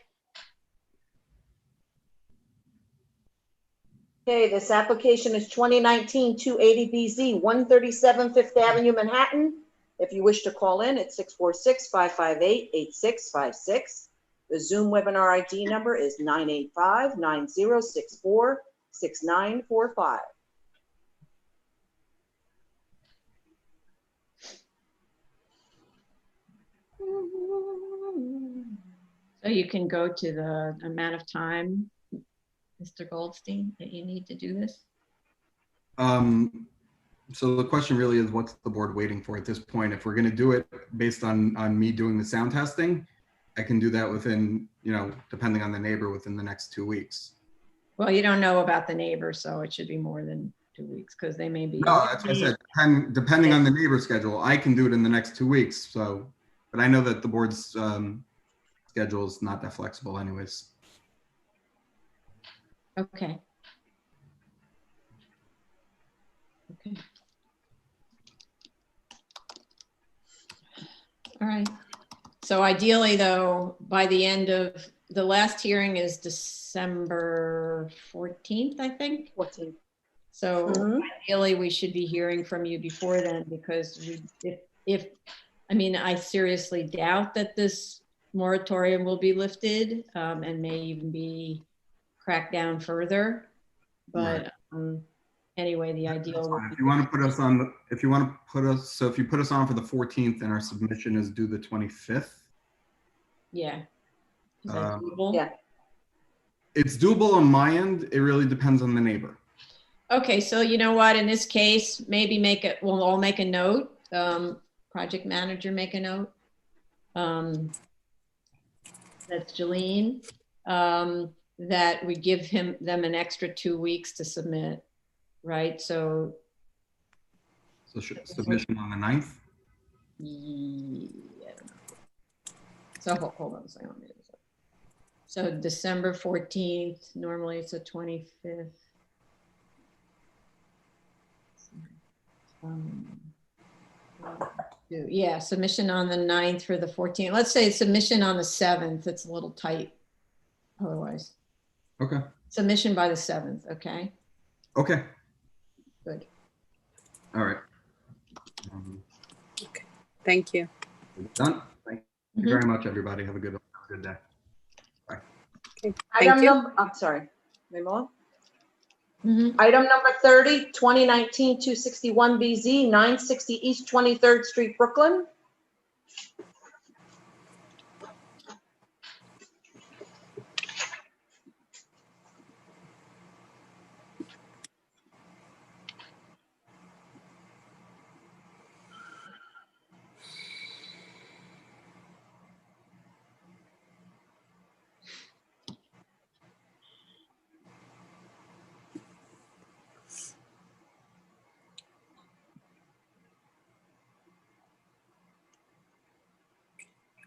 Okay, this application is 2019-280BZ, 137 Fifth Avenue, Manhattan. If you wish to call in, it's 646-558-8656. The Zoom webinar ID number is 985-9064-6945. So you can go to the amount of time, Mr. Goldstein, that you need to do this? So the question really is, what's the board waiting for at this point? If we're going to do it based on me doing the sound testing, I can do that within, depending on the neighbor, within the next 2 weeks. Well, you don't know about the neighbor, so it should be more than 2 weeks because they may be. No, that's what I said. Depending on the neighbor schedule, I can do it in the next 2 weeks. So, but I know that the board's schedule is not that flexible anyways. Okay. Okay. All right. So ideally, though, by the end of the last hearing is December 14th, I think. 14th. So Mhm. ideally, we should be hearing from you before then, because I seriously doubt that this moratorium will be lifted and may even be cracked down further. But anyway, the ideal would If you want to put us on, if you put us on for the 14th, and our submission is due the 25th. Yeah. Is that doable? Yeah. It's doable on my end. It really depends on the neighbor. Okay, so you know what, in this case, maybe we'll all make a note, project manager make a note. That's Jolene, that we give them an extra 2 weeks to submit, right? So Submission on the 9th? yeah. So hold on a second. So December 14th, normally it's the 25th. Yeah, submission on the 9th for the 14th. Let's say submission on the 7th. It's a little tight otherwise. Okay. Submission by the 7th, okay? Okay. Good. All right. Okay. Thank you. Done. Thank you very much, everybody. Have a good day. Bye. Okay. Item Thank you. number, I'm sorry. Memo? Item number 30, 2019-261BZ, 960 East 23rd Street, Brooklyn.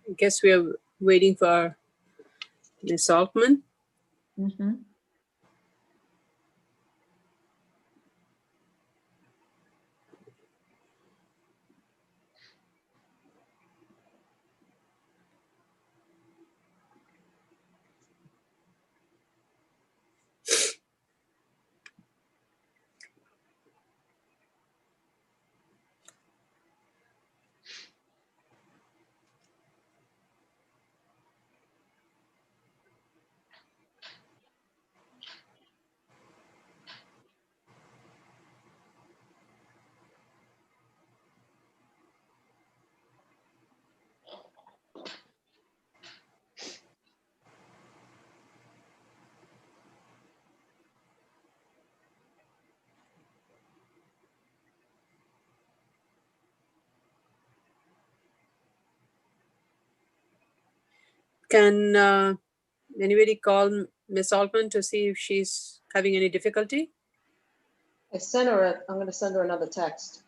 I guess we are waiting for Ms. Altman. Can anybody call Miss Altman to see if she's having any difficulty? I sent her, I'm gonna send her another text.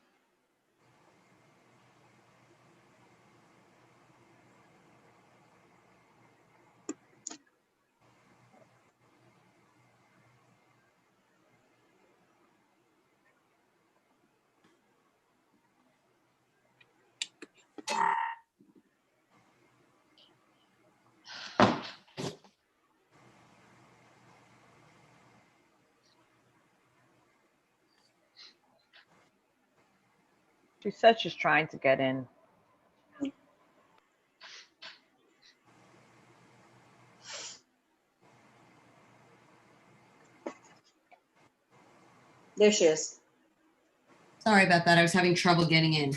She said she's trying to get in. There she is. Sorry about that. I was having trouble getting in.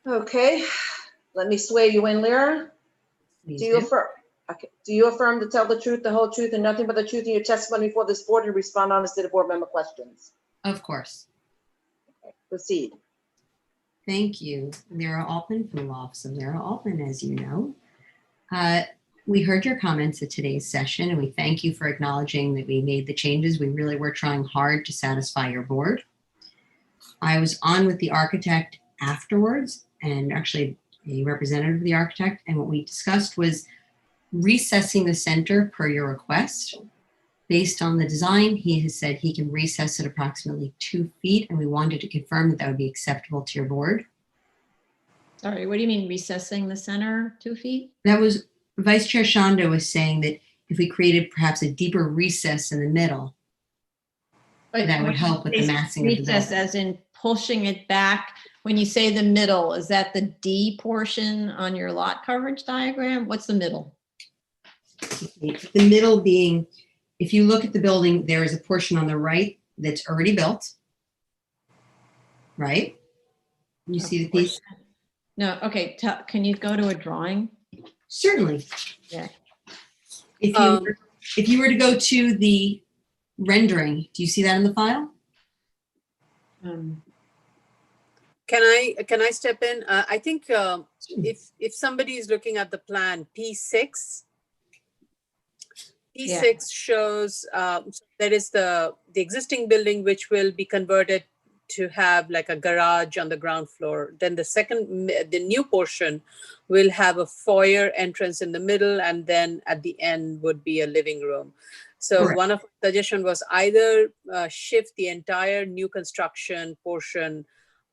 Okay, let me swear you in, Lyra. Please Do you do. affirm? Okay. Do you affirm to tell the truth, the whole truth, and nothing but the truth in your testimony before this board and respond honestly to board member questions? Of course. Proceed. Thank you, Lyra Altman from the Law Office of Lyra Altman, as you know. We heard your comments at today's session, and we thank you for acknowledging that we made the changes. We really were trying hard to satisfy your board. I was on with the architect afterwards, and actually a representative of the architect, and what we discussed was recessing the center per your request. Based on the design, he has said he can recess it approximately 2 feet, and we wanted to confirm that that would be acceptable to your board. Sorry, what do you mean recessing the center 2 feet? That was, Vice Chair Shando was saying that if we created perhaps a deeper recess in the middle, that would help with the massing of the Recess building. as in pushing it back. When you say the middle, is that the D portion on your lot coverage diagram? What's the middle? The middle being, if you look at the building, there is a portion on the right that's already built, right? You see the piece? No, okay, can you go to a drawing? Certainly. Yeah. If you were to go to the rendering, do you see that in the file? Can I step in? I think if somebody is looking at the plan P6, P6 shows there is the existing building which will be converted to have like a garage on the ground floor. Then the new portion will have a foyer entrance in the middle, and then at the end would be a living room. So Correct. one of the suggestion was either shift the entire new construction portion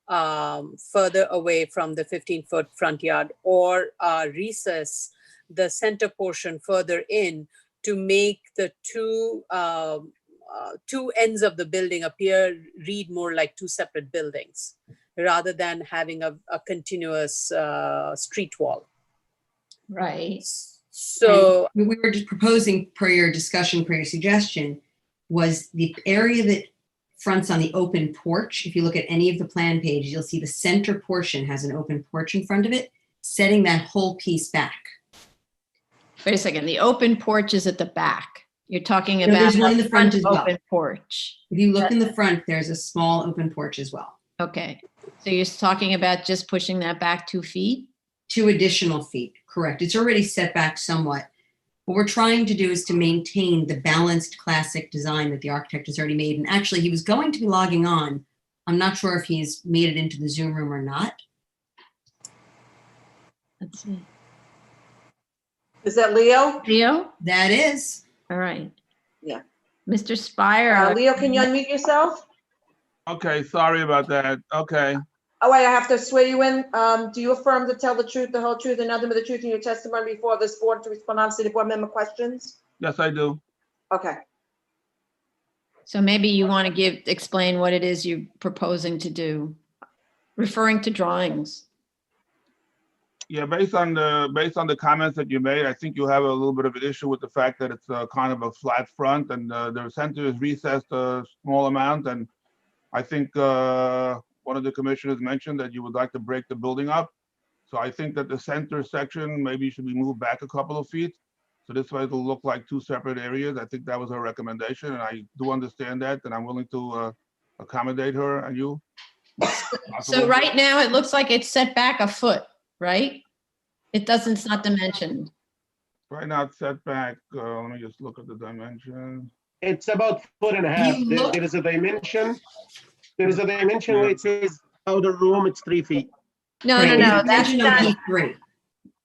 further away from the 15-foot front yard, or recess the center portion further in to make the two ends of the building read more like two separate buildings rather than having a continuous street wall. Right. So we were just proposing, per your discussion, per your suggestion, was the area that fronts on the open porch. If you look at any of the plan pages, you'll see the center portion has an open porch in front of it, setting that whole piece back. Wait a second, the open porch is at the back. You're talking No, about there's one in the front as well. open porch. If you look in the front, there's a small open porch as well. Okay, so you're talking about just pushing that back 2 feet? 2 additional feet, correct. It's already set back somewhat. What we're trying to do is to maintain the balanced classic design that the architect has already made. And actually, he was going to be logging on. I'm not sure if he's made it into the Zoom room or not. Let's see. Is that Leo? Leo? That is. All right. Yeah. Mr. Spire. Leo, can you unmute yourself? Okay, sorry about that. Okay. Oh, wait, I have to swear you in. Do you affirm to tell the truth, the whole truth, and nothing but the truth in your testimony before this board to respond honestly to board member questions? Yes, I do. Okay. So maybe you want to explain what it is you're proposing to do, referring to drawings. Yeah, based on the comments that you made, I think you have a little bit of an issue with the fact that it's kind of a flat front and the center is recessed a small amount. And I think one of the commissioners mentioned that you would like to break the building up. So I think that the center section maybe should be moved back a couple of feet. So this way it'll look like 2 separate areas. I think that was her recommendation, and I do understand that, and I'm willing to accommodate her and you. So right now it looks like it's set back a foot, right? It's not dimensioned. Right now it's setback, let me just look at the dimensions. It's about 4.5. You There look- there is a dimension. There is a dimension where it says outer room, it's 3 feet. No, Right, no, there's no, a that's dimension on not, P3.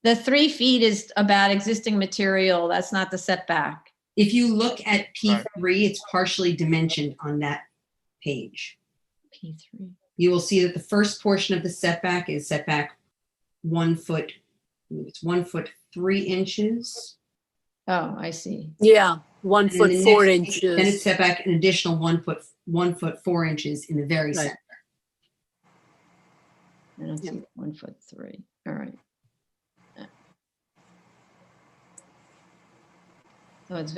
the 3 feet is about existing material. That's not the setback. If you look at P3, it's partially dimensioned on that page. P3. You will see that the first portion of the setback is setback 1 foot, it's 1 foot 3 inches. Oh, I see. Yeah, 1 And then foot the 4 next- Then it's inches. set back an additional 1 foot 4 inches in the very Right. center. I don't see 1'3". All right. So it's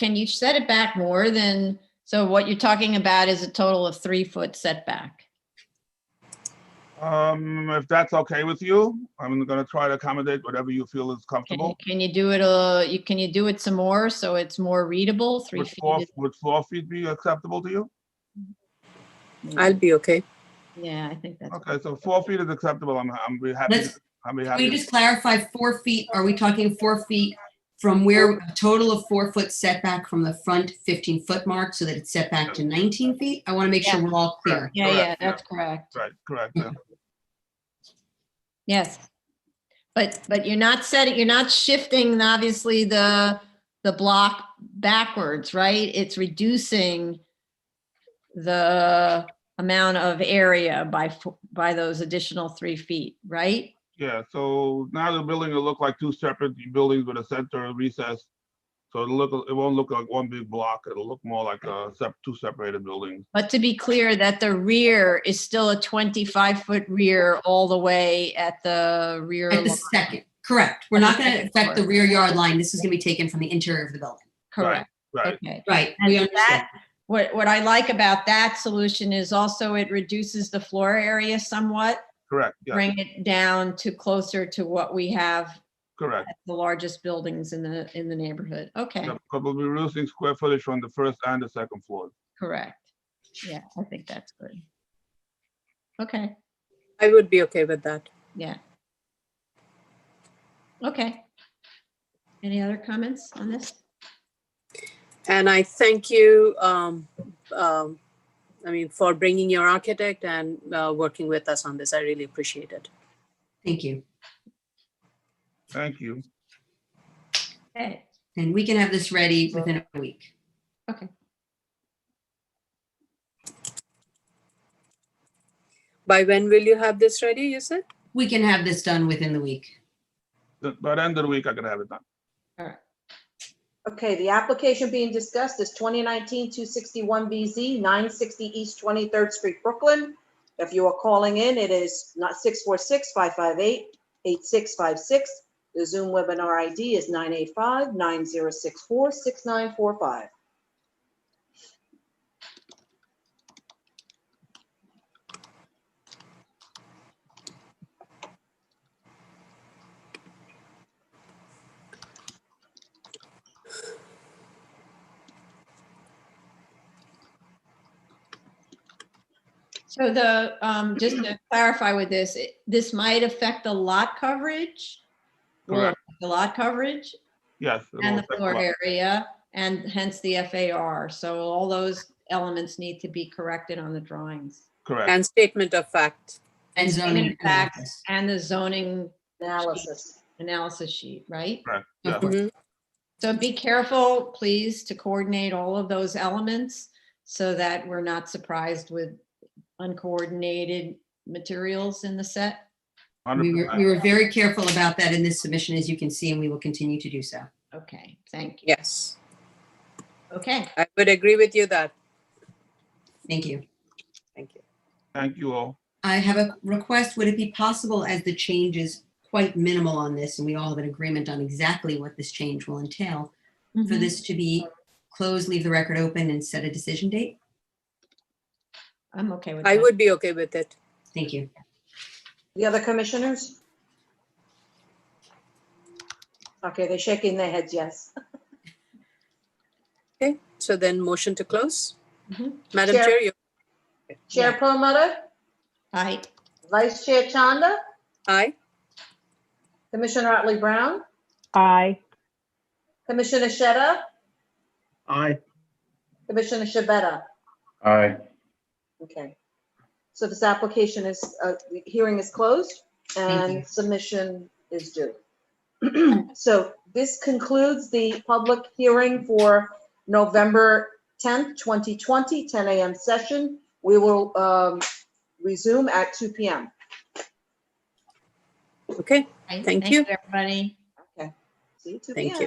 can you set it back more than, so what you're talking about is a total of 3 foot setback? If that's okay with you, I'm gonna try to accommodate whatever you feel is comfortable. Can you do it, can you do it some more so it's more readable? 3 Would feet? would 4 feet be acceptable to you? I'll be okay. Yeah, I think that's. Okay, so 4 feet is acceptable. I'm be happy. Let's- I'll be Can happy. we just clarify 4 feet? Are we talking 4 feet from where a total of 4 foot setback from the front 15-foot mark so that it's set back to 19 feet? I want to make sure we're all clear. Yeah, Correct, that's correct. Right, correct. Yeah. Yes. But you're not shifting, obviously, the block backwards, right? It's reducing the amount of area by those additional 3 feet, right? Yeah, so now the building will look like two separate buildings with a center recess. So it won't look like one big block. It'll look more like two separated buildings. But to be clear, that the rear is still a 25-foot rear all the way at the rear. At the line. second, correct. We're not going to Second affect the floor. rear yard line. This is going to be taken from the interior of the building. Correct. Right. Okay. Right, And we understand. what I like about that solution is also it reduces the floor area somewhat, Correct. Yeah. bring it down to closer to what we have Correct. at the largest buildings in the neighborhood. Okay, Yeah, because we'll be reducing square footage from the first and the second floor. correct. Yeah, I think that's good. Okay, I would be okay with that. yeah. Okay. Any other comments on this? And I thank you, for bringing your architect and working with us on this. I really appreciate it. Thank you. Thank you. Okay, And we can have this ready within a week. okay. By when will you have this ready, you said? We can have this done within the week. By the end of the week, I can have it done. All right. Okay, the application being discussed is 2019-261BZ, 960 East 23rd Street, Brooklyn. If you are calling in, it is not 646-558-8656. The Zoom webinar ID is 985-9064-6945. So just to clarify with this, this might affect the lot coverage? Will it Correct. affect the lot coverage Yes. it and will the affect a floor lot. area and hence the FAR. So all those elements need to be corrected on the drawings. Correct. And statement of fact. And zoning In fact, analysis. and the zoning Analysis. sheet, right? Correct. Of Yeah. course. Mhm. So be careful, please, to coordinate all of those elements so that we're not surprised with uncoordinated materials in the set. We 100%. were very careful about that in this submission, as you can see, and we will continue to do so. Okay, thank you. Yes, Okay, I would agree with you that. Thank you. Thank you. Thank you all. I have a request. Would it be possible, as the change is quite minimal on this, and we all have an agreement on exactly what this change will entail, for Mhm. this to be closed, leave the record open, and set a decision date? I'm okay with I that. would be okay with it. Thank you. The other commissioners? Okay, they're shaking their heads, yes. Okay, so then motion to close. Mhm. Madam Chair. Chair, you, Chair Perlmutter, Aye. Vice Chair Chanda, aye. Commissioner Otley Brown, Aye. Commissioner Sheta, Aye. Commissioner Shabeta. Aye. Okay. So this application is, the hearing is closed Thank you. and submission is due. So this concludes the public hearing for November 10th, 2020, 10 a.m. session. We will resume at 2 p.m. Okay, Right, Thank you. Everybody. Okay. See you 2 Thank p.m. you.